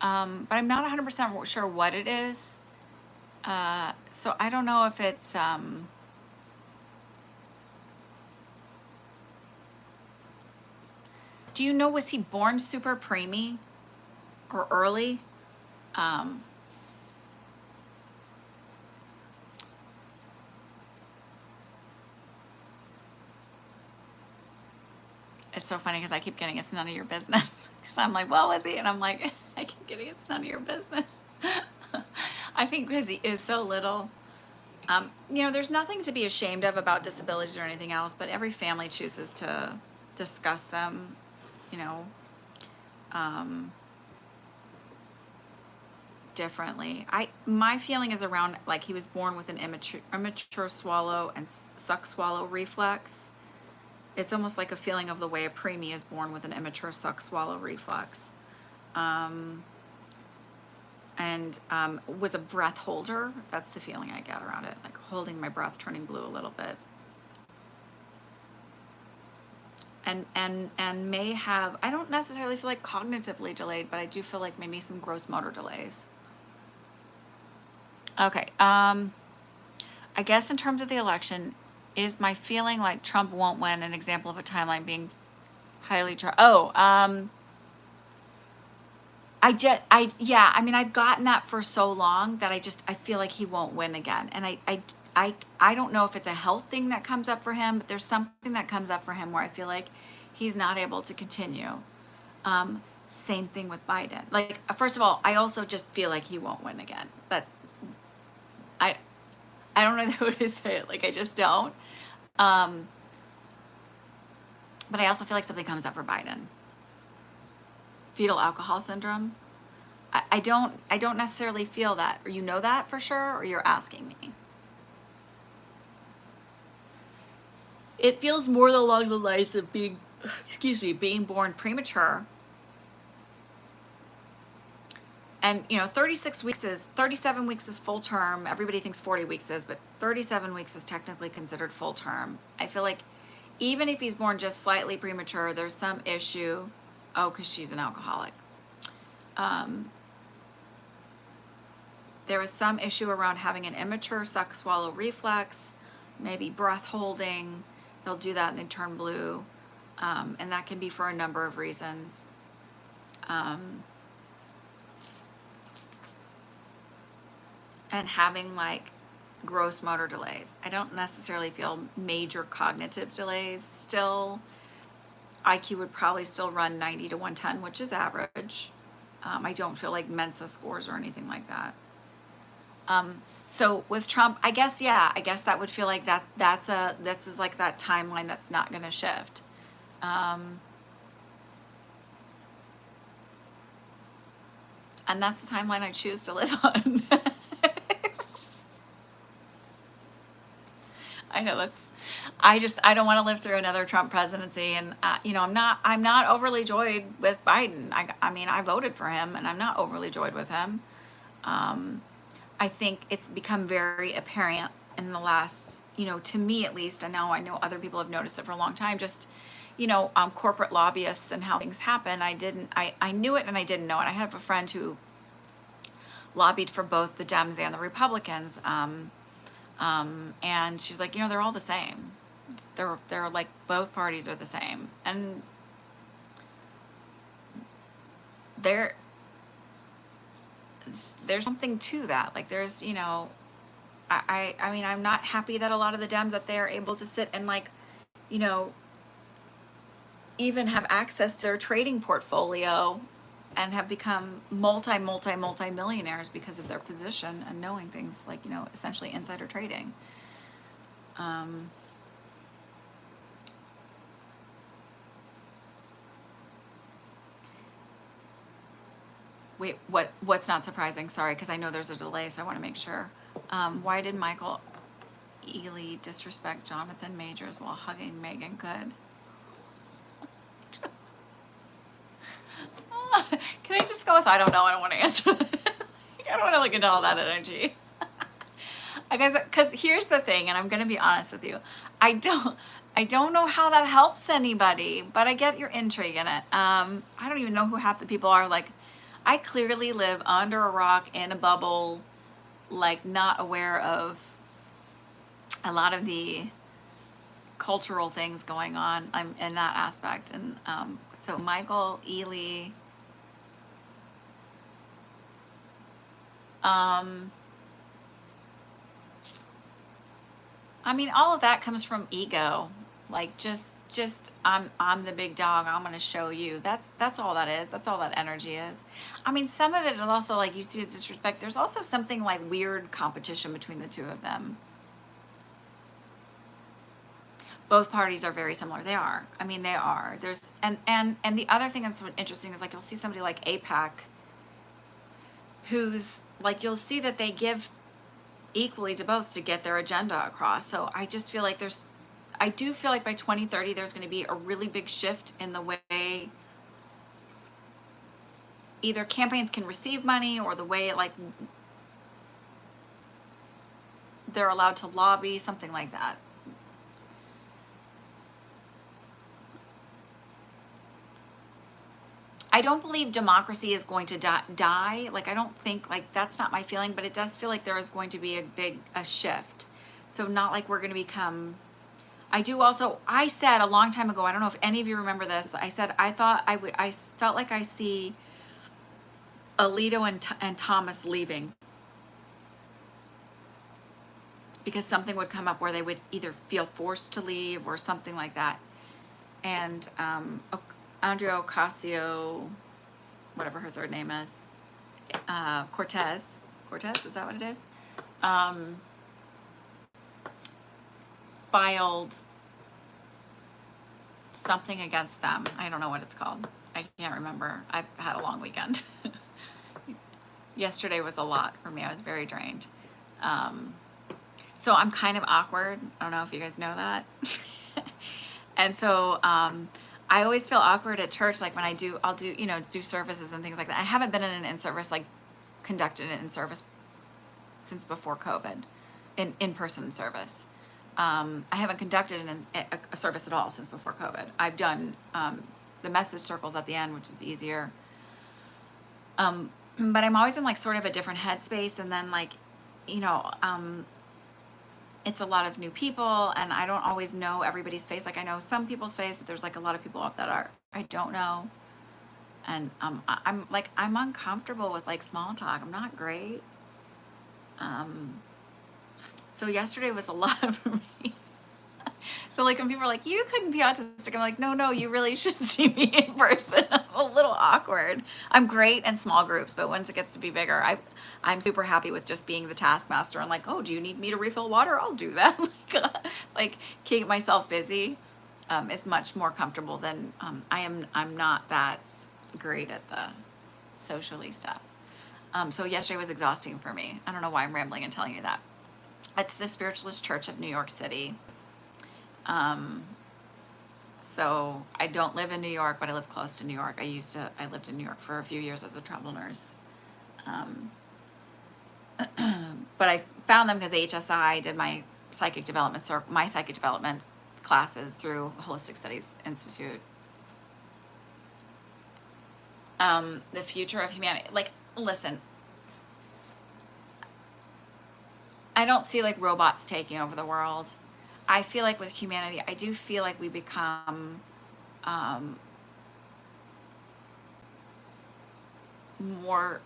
but I'm not 100% sure what it is. So I don't know if it's, do you know, was he born super preemie or early? It's so funny because I keep getting, it's none of your business. Because I'm like, well, was he? And I'm like, I keep getting, it's none of your business. I think because he is so little. There's nothing to be ashamed of about disabilities or anything else, but every family chooses to discuss them, you know, um, differently. My feeling is around like he was born with an immature swallow and suck swallow reflex. It's almost like a feeling of the way a preemie is born with an immature suck swallow reflex. Um, and was a breath holder. That's the feeling I get around it, like holding my breath, turning blue a little bit. And may have, I don't necessarily feel like cognitively delayed, but I do feel like maybe some gross motor delays. Okay. I guess in terms of the election, is my feeling like Trump won't win an example of a timeline being highly yeah, I mean, I've gotten that for so long that I feel like he won't win again. And I don't know if it's a health thing that comes up for him, but there's something that comes up for him where I feel like he's not able to continue. Same thing with Biden. Like, first of all, I also just feel like he won't win again, but I, I don't know how to say it. Like, I just don't. Um, but I also feel like something comes up for Biden. Fetal alcohol syndrome. I don't necessarily feel that, or you know that for sure, or you're asking me. It feels more along the lines of being, being born premature. And 37 weeks is full term. Everybody thinks 40 weeks is, but 37 weeks is technically considered full term. I feel like even if he's born just slightly premature, there's some issue. Oh, because she's an alcoholic. There was some issue around having an immature suck swallow reflex, maybe breath holding. They'll do that and they turn blue. And that can be for a number of reasons. And having like gross motor delays. I don't necessarily feel major cognitive delays still. IQ would probably still run 90 to 110, which is average. I don't feel like Mensa scores or anything like that. So with Trump, I guess that would feel like this is like that timeline that's not going to shift. And that's the timeline I choose to live on. I know I don't want to live through another Trump presidency, and I'm not overly joyed with Biden. I mean, I voted for him, and I'm not overly joyed with him. I think it's become very apparent in the last, to me at least, and now I know other people have noticed it for a long time, just, corporate lobbyists and how things happen. I knew it and I didn't know it. I have a friend who lobbied for both the Dems and the Republicans. And she's like, they're all the same. They're like, both parties are the same. And there's something to that. Like there's, I mean, I'm not happy that a lot of the Dems that they are able to sit and like, even have access to their trading portfolio and have become multi millionaires because of their position and knowing things like, essentially insider trading. Wait, what's not surprising? Sorry, because I know there's a delay, so I want to make sure. Why did Michael Ealy disrespect Jonathan Majors while hugging Megan Good? Can I just go with I don't know? I don't want to answer that. I don't want to look into all that energy. I guess because here's the thing, and I'm going to be honest with you. I don't know how that helps anybody, but I get your intrigue in it. I don't even know who half the people are. Like, I clearly live under a rock in a bubble, like not aware of a lot of the cultural things going on in that aspect. And so Michael Ealy, I mean, all of that comes from ego. Like, just just I'm the big dog. I'm gonna show you. That's all that is. That's all that energy is. I mean, some of it is also like you see as disrespect. There's also something like weird competition between the two of them. Both parties are very similar. They are. I mean, they are. There's and the other thing that's so interesting is like you'll see somebody like APAC who's like you'll see that they give equally to both to get their agenda across. So I do feel like by 2030 there's going to be a really big shift in the way either campaigns can receive money or the way like they're allowed to lobby, something like that. I don't believe democracy is going to die. Like, I don't think, like, that's not my feeling, but it does feel like there is going to be a shift. So, not like we're going to become. I said a long time ago, I don't know if any of you remember this. I said, I felt like I see Alito and Thomas leaving because something would come up where they would either feel forced to leave or something like that. And Andrea Ocasio, whatever her third name is, Cortez, is that what it is? Filed something against them. I don't know what it's called. I can't remember. I've had a long weekend. Yesterday was a lot for me. I was very drained. So I'm kind of awkward. I don't know if you guys know that. And so I always feel awkward at church, like when I'll do, do services and things like that. I haven't been in an in-service, like conducted an in-service since before COVID, in-person service. I haven't conducted a service at all since before COVID. I've done the message circles at the end, which is easier. But I'm always in like sort of a different headspace, and then like, it's a lot of new people, and I don't always know everybody's face. Like I know some people's face, but there's like a lot of people that I don't know, and I'm uncomfortable with like small talk. I'm not great. So yesterday was a lot for me. So like when people are like, you couldn't be autistic, I'm like, no, you really should see me in person. I'm a little awkward. I'm great in small groups, but once it gets to be bigger, I'm super happy with just being the taskmaster and like, oh, do you need me to refill water? I'll do that. like keep myself busy is much more comfortable than I'm not that great at the socially stuff. So yesterday was exhausting for me. I don't know why I'm rambling and telling you that. It's the Spiritualist Church of New York City. So I don't live in New York, but I live close to New York. I lived in New York for a few years as a travel nurse. But I found them because HSI did my psychic development classes through Holistic Studies Institute. The future of humanity, like, listen, I don't see like robots taking over the world. I feel like with humanity, I do feel like we become more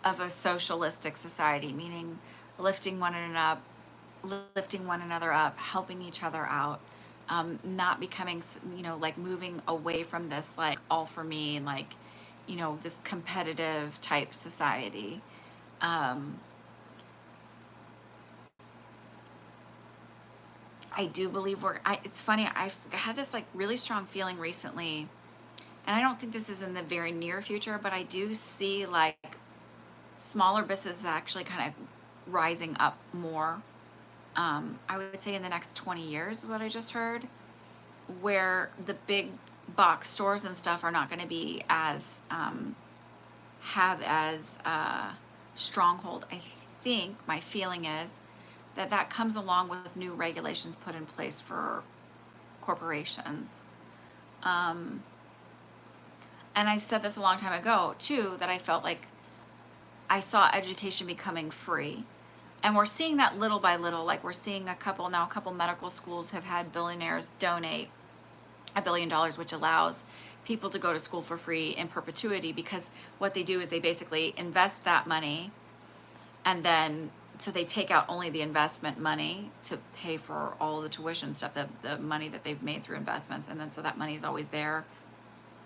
of a socialistic society, meaning lifting one another up, helping each other out, not becoming, like moving away from this like all for me, like, this competitive type society. I do believe it's funny, I've had this like really strong feeling recently, and I don't think this is in the very near future, but I do see like smaller businesses actually kind of rising up more. I would say in the next 20 years is what I just heard, where the big box stores and stuff are not going to be as, have as stronghold. I think my feeling is that comes along with new regulations put in place for corporations. And I said this a long time ago too, that I felt like I saw education becoming free. And we're seeing that little by little. Like we're seeing a couple medical schools have had billionaires donate $1 billion, which allows people to go to school for free in perpetuity, because what they do is they basically invest that money, and then so they take out only the investment money to pay for all of the tuition stuff, the money that they've made through investments. And then so that money is always there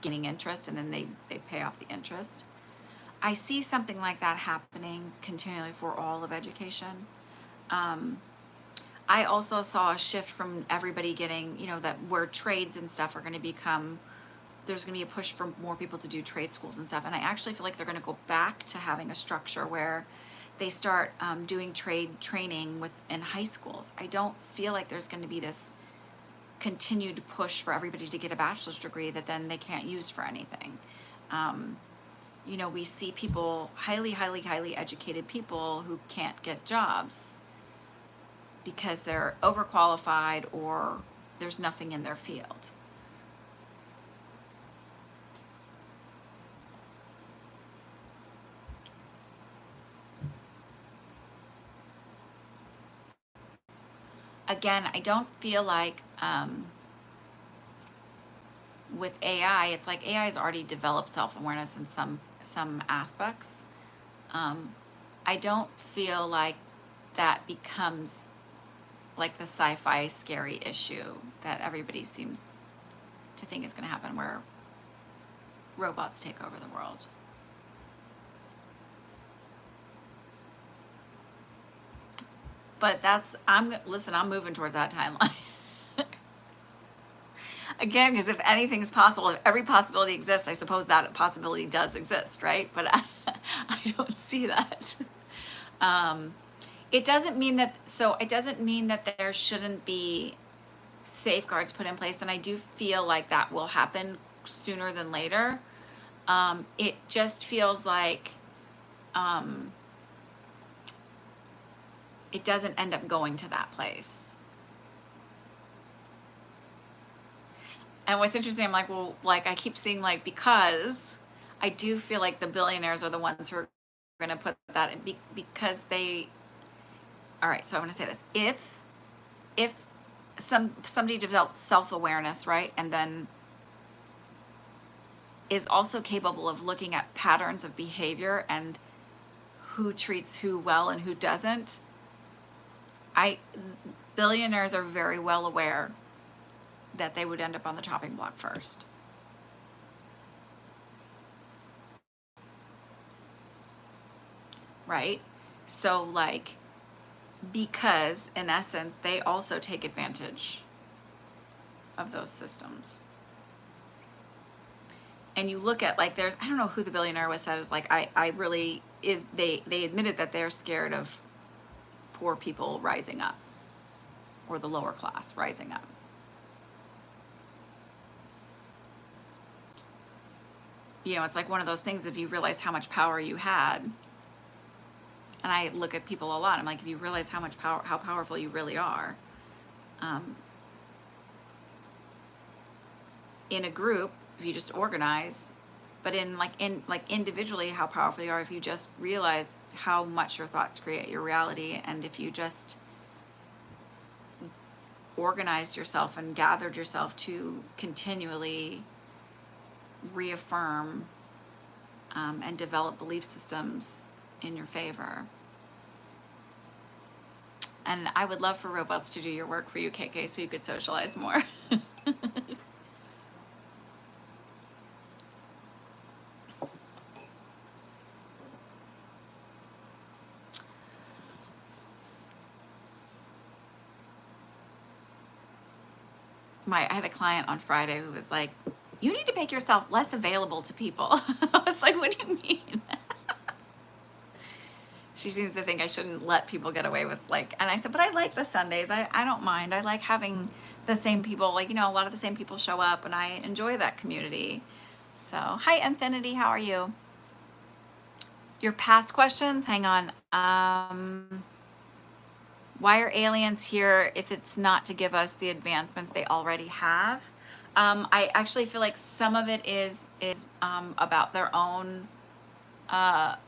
getting interest, and then they pay off the interest. I see something like that happening continually for all of education. I also saw a shift from everybody getting, that where trades and stuff are going to become, there's going to be a push for more people to do trade schools and stuff. And I actually feel like they're going to go back to having a structure where they start doing trade training in high schools. I don't feel like there's going to be this continued push for everybody to get a bachelor's degree that then they can't use for anything. We see people, highly, highly, highly educated people who can't get jobs because they're overqualified or there's nothing in their field. Again, I don't feel like with AI, it's like AI has already developed self-awareness in some aspects. I don't feel like that becomes like the sci-fi scary issue that everybody seems to think is going to happen, where robots take over the world. But I'm moving towards that timeline. Again, because if anything's possible, if every possibility exists, I suppose that possibility does exist, right? But I don't see that. It doesn't mean that there shouldn't be safeguards put in place, and I do feel like that will happen sooner than later. It just feels like it doesn't end up going to that place. And what's interesting, I'm like, well, like I keep seeing, like, because I do feel like the billionaires are the ones who are going to put that in because they. All right, so I want to say this: if somebody develops self-awareness, right, and then is also capable of looking at patterns of behavior and who treats who well and who doesn't, billionaires are very well aware that they would end up on the chopping block first. Right? So, like, because in essence, they also take advantage of those systems. And you look at, like, I don't know who the billionaire was, said is like, they admitted that they're scared of poor people rising up, or the lower class rising up. It's like one of those things, if you realize how much power you had, and I look at people a lot, I'm like, if you realize how powerful you really are, in a group, if you just organize, but in individually, how powerful you are if you just realize how much your thoughts create your reality, and if you just organized yourself and gathered yourself to continually reaffirm and develop belief systems in your favor. And I would love for robots to do your work for you, KK, so you could socialize more. I had a client on Friday who was like, you need to make yourself less available to people. I was like, what do you mean? She seems to think I shouldn't let people get away with, like, and I said, but I like the Sundays. I don't mind. I like having the same people, like, a lot of the same people show up, and I enjoy that community. So, hi, Infinity, how are you? Your past questions, hang on. Why are aliens here if it's not to give us the advancements they already have? I actually feel like some of it is about their own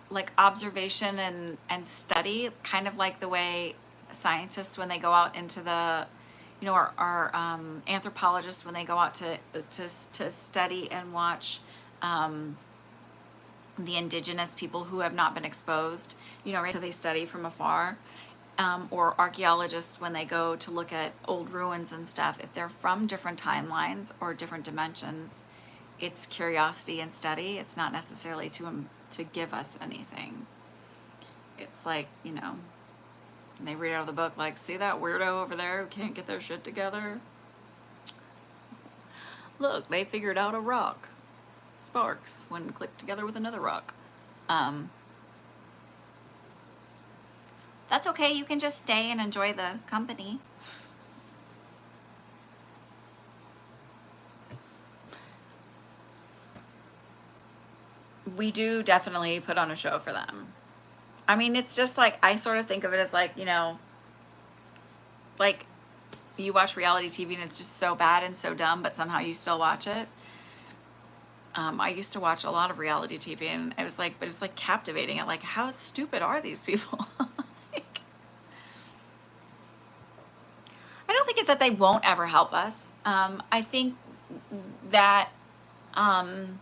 like observation and study, kind of like the way scientists, when they go out into the, our anthropologists, when they go out to study and watch the indigenous people who have not been exposed, you know, right? So they study from afar. Or archaeologists, when they go to look at old ruins and stuff, if they're from different timelines or different dimensions, it's curiosity and study. It's not necessarily to give us anything. It's like, you know, they read out of the book, like, see that weirdo over there who can't get their shit together? Look, they figured out a rock. Sparks when clicked together with another rock. That's okay. You can just stay and enjoy the company. We do definitely put on a show for them. I mean, it's just like, I sort of think of it as like, you know, like you watch reality TV and it's just so bad and so dumb, but somehow you still watch it. I used to watch a lot of reality TV and it was like, but it was like captivating. And like, how stupid are these people? Like, I don't think it's that they won't ever help us. I think that, you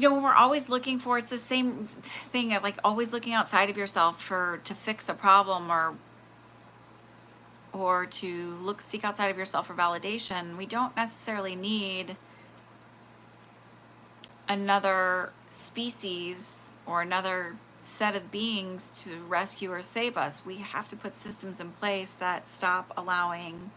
know, when we're always looking for, it's the same thing of like always looking outside of yourself to fix a problem or to seek outside of yourself for validation. We don't necessarily need another species or another set of beings to rescue or save us. We have to put systems in place that stop allowing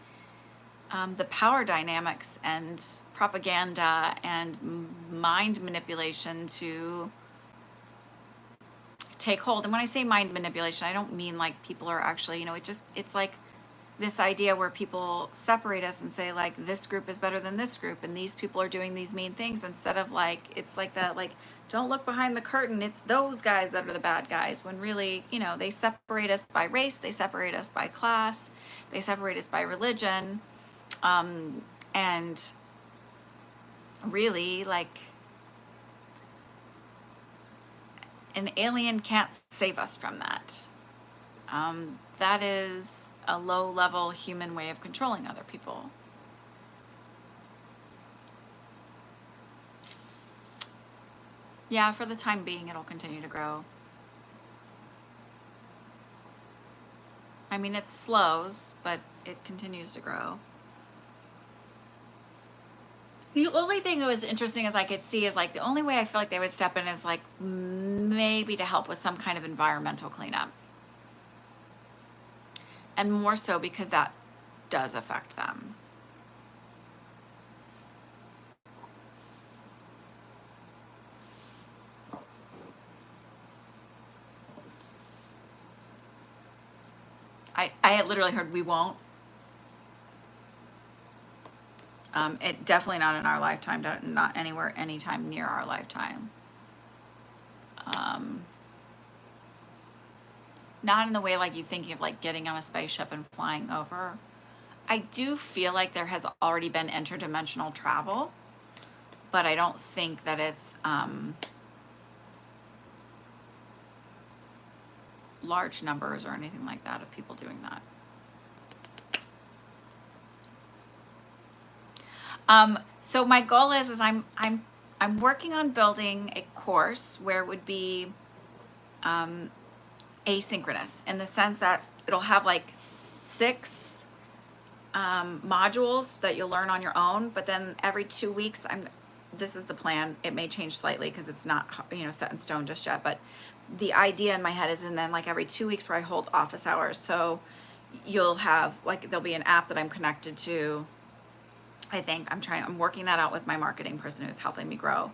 the power dynamics and propaganda and mind manipulation to take hold. And when I say mind manipulation, I don't mean like people are actually, you know, it's like this idea where people separate us and say like this group is better than this group and these people are doing these mean things, instead of like, it's like that, like, don't look behind the curtain, it's those guys that are the bad guys, when really, you know, they separate us by race, they separate us by class, they separate us by religion, and really, like, an alien can't save us from that. That is a low-level human way of controlling other people. Yeah, for the time being, it'll continue to grow. I mean, it slows, but it continues to grow. The only thing that was interesting as I could see is like the only way I feel like they would step in is like maybe to help with some kind of environmental cleanup. And more so because that does affect them. I had literally heard we won't. It definitely not in our lifetime, not anywhere, anytime near our lifetime. Not in the way like you thinking of like getting on a spaceship and flying over. I do feel like there has already been interdimensional travel, but I don't think that it's large numbers or anything like that of people doing that. So my goal is I'm working on building a course where it would be asynchronous, in the sense that it'll have like 6 modules that you'll learn on your own, but then every 2 weeks, this is the plan. It may change slightly because it's not, you know, set in stone just yet, but the idea in my head is, and then like every 2 weeks where I hold office hours. So you'll have like, there'll be an app that I'm connected to. I think I'm working that out with my marketing person who's helping me grow,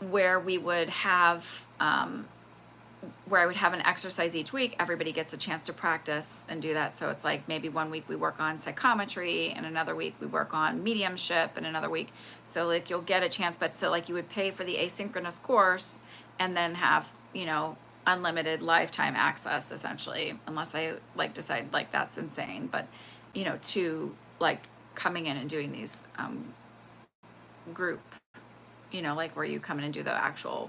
where we would have, where I would have an exercise each week. Everybody gets a chance to practice and do that. So it's like maybe one week we work on psychometry and another week we work on mediumship and another week. So like you'll get a chance, but so like you would pay for the asynchronous course and then have, you know, unlimited lifetime access essentially, unless I like decide like that's insane, but you know, to like coming in and doing these group, you know, like where you come in and do the actual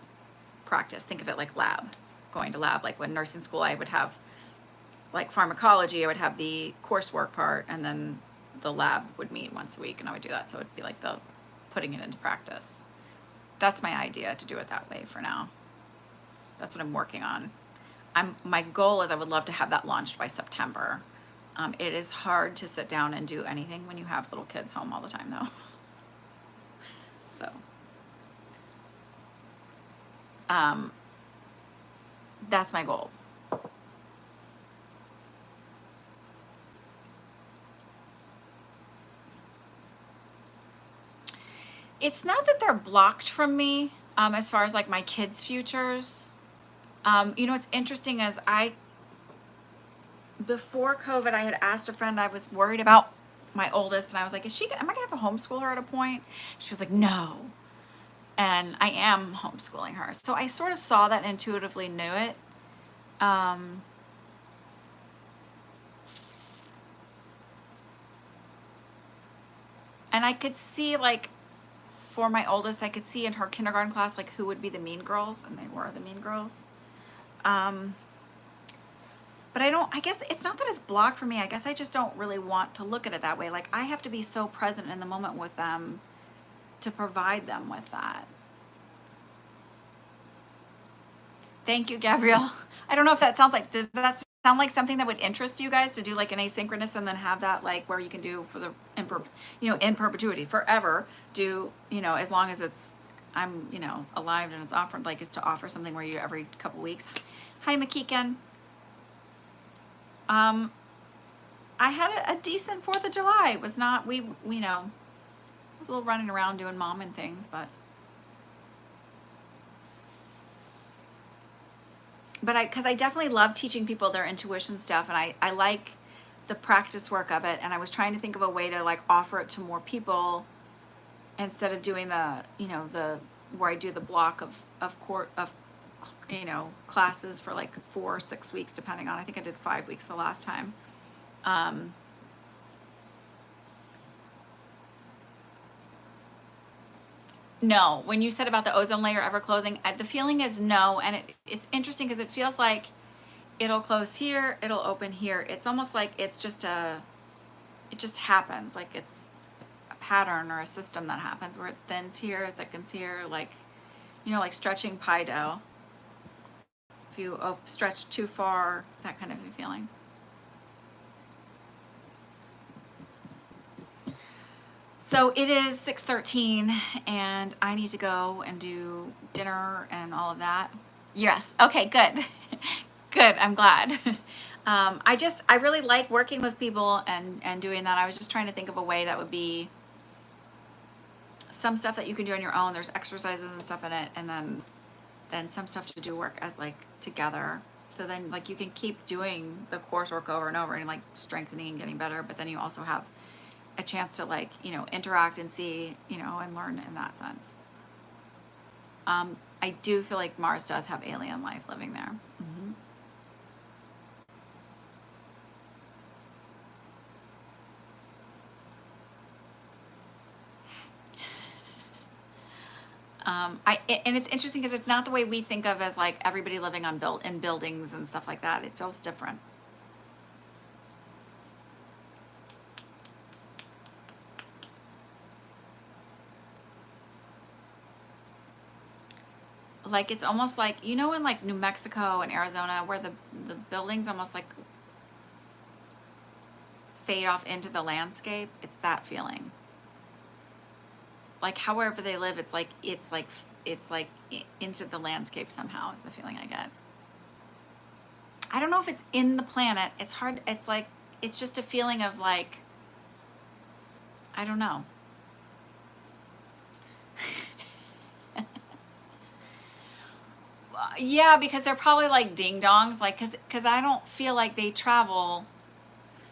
practice. Think of it like lab, going to lab. Like when nursing school, I would have like pharmacology, I would have the coursework part, and then the lab would meet once a week and I would do that. So it'd be like the putting it into practice. That's my idea, to do it that way for now. That's what I'm working on. My goal is I would love to have that launched by September. It is hard to sit down and do anything when you have little kids home all the time, though. So, that's my goal. It's not that they're blocked from me, as far as like my kids' futures. What's interesting is before COVID, I had asked a friend, I was worried about my oldest, and I was like, am I gonna have to homeschool her at a point? She was like, no. And I am homeschooling her. So I sort of saw that, intuitively knew it. And I could see, like, for my oldest, I could see in her kindergarten class, like, who would be the mean girls, and they were the mean girls. But I guess it's not that it's blocked for me. I guess I just don't really want to look at it that way. Like, I have to be so present in the moment with them to provide them with that. Thank you, Gabrielle. I don't know if that does that sound like something that would interest you guys, to do like an asynchronous and then have that, like, where you can do for the, in perpetuity, forever, do, as long as I'm, alive and it's offered, like, is to offer something where you every couple weeks. Hi, Makikan. I had a decent 4th of July. It was not, was a little running around doing mom and things, but because I definitely love teaching people their intuition stuff, and I like the practice work of it, and I was trying to think of a way to, like, offer it to more people instead of doing the, where I do the block of classes for like 4 or 6 weeks, depending on, I think I did 5 weeks the last time. No, when you said about the ozone layer ever closing, the feeling is no. And it's interesting because it feels like it'll close here, it'll open here. It's almost like it just happens. Like it's a pattern or a system that happens where it thins here, thickens here, like, like stretching pie dough. If you stretch too far, that kind of a feeling. So it is 6:13 and I need to go and do dinner and all of that. Yes. Okay, good. Good. I'm glad. I really like working with people and doing that. I was just trying to think of a way that would be some stuff that you can do on your own. There's exercises and stuff in it, and then some stuff to do work as, like, together. So then, like, you can keep doing the coursework over and over and, like, strengthening and getting better, but then you also have a chance to, like, interact and see, and learn in that sense. I do feel like Mars does have alien life living there. Mm-hmm. And it's interesting because it's not the way we think of as, like, everybody living in buildings and stuff like that. It feels different. Like, it's almost like, in like New Mexico and Arizona, where the buildings almost like fade off into the landscape. It's that feeling. Like, however they live, it's like into the landscape somehow is the feeling I get. I don't know if it's in the planet. It's hard. It's like, it's just a feeling of, like, I don't know. Yeah, because they're probably like ding dongs, like, because I don't feel like they travel.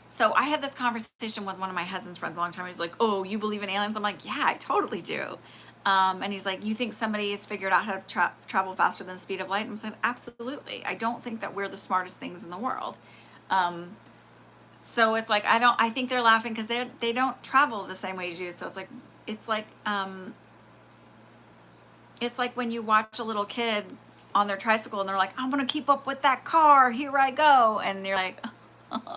So I had this conversation with one of my husband's friends a long time. He's like, "Oh, you believe in aliens?" I'm like, "Yeah, I totally do." And he's like, "You think somebody has figured out how to travel faster than the speed of light?" I'm saying, "Absolutely. I don't think that we're the smartest things in the world." So it's like, I think they're laughing because they don't travel the same way you do. So it's like when you watch a little kid on their tricycle and they're like, "I'm going to keep up with that car. Here I go." And you're like,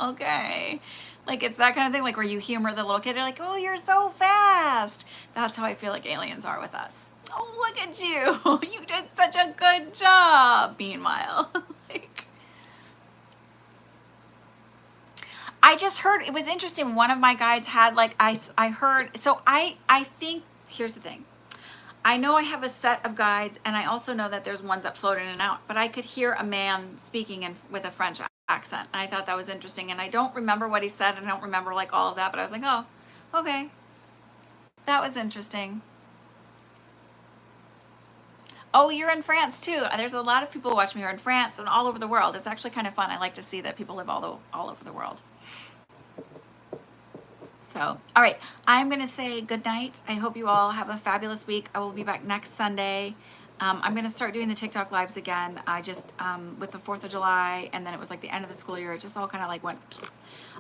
"Okay." Like it's that kind of thing, like where you humor the little kid. You're like, oh, you're so fast. That's how I feel like aliens are with us. Oh, look at you. You did such a good job. Meanwhile, like, I just heard, it was interesting. One of my guides had like, I heard, so I think, here's the thing. I know I have a set of guides, and I also know that there's ones that float in and out, but I could hear a man speaking with a French accent, and I thought that was interesting. And I don't remember what he said, and I don't remember like all of that, but I was like, oh, okay, that was interesting. Oh, you're in France too. There's a lot of people who watch me who are in France and all over the world. It's actually kind of fun. I like to see that people live all over the world. So, all right, I'm going to say good night. I hope you all have a fabulous week. I will be back next Sunday. I'm going to start doing the TikTok lives again. I just, with the 4th of July, and then it was like the end of the school year, it just all kind of like went,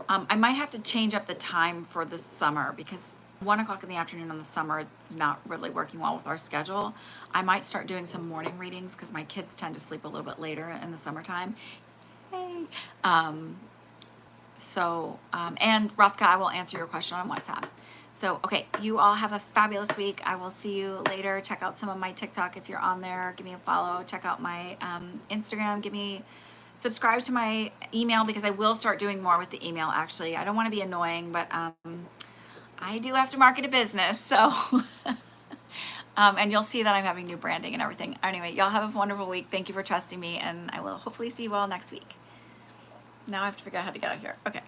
I might have to change up the time for the summer because 1 o'clock in the afternoon in the summer, it's not really working well with our schedule. I might start doing some morning readings because my kids tend to sleep a little bit later in the summertime. Hey. And Rothka, I will answer your question on WhatsApp. So, okay, you all have a fabulous week. I will see you later. Check out some of my TikTok if you're on there. Give me a follow. Check out my Instagram. Subscribe to my email because I will start doing more with the email, actually. I don't want to be annoying, but I do have to market a business. So, and you'll see that I'm having new branding and everything. Anyway, y'all have a wonderful week. Thank you for trusting me, and I will hopefully see you all next week. Now I have to figure out how to get out of here. Okay.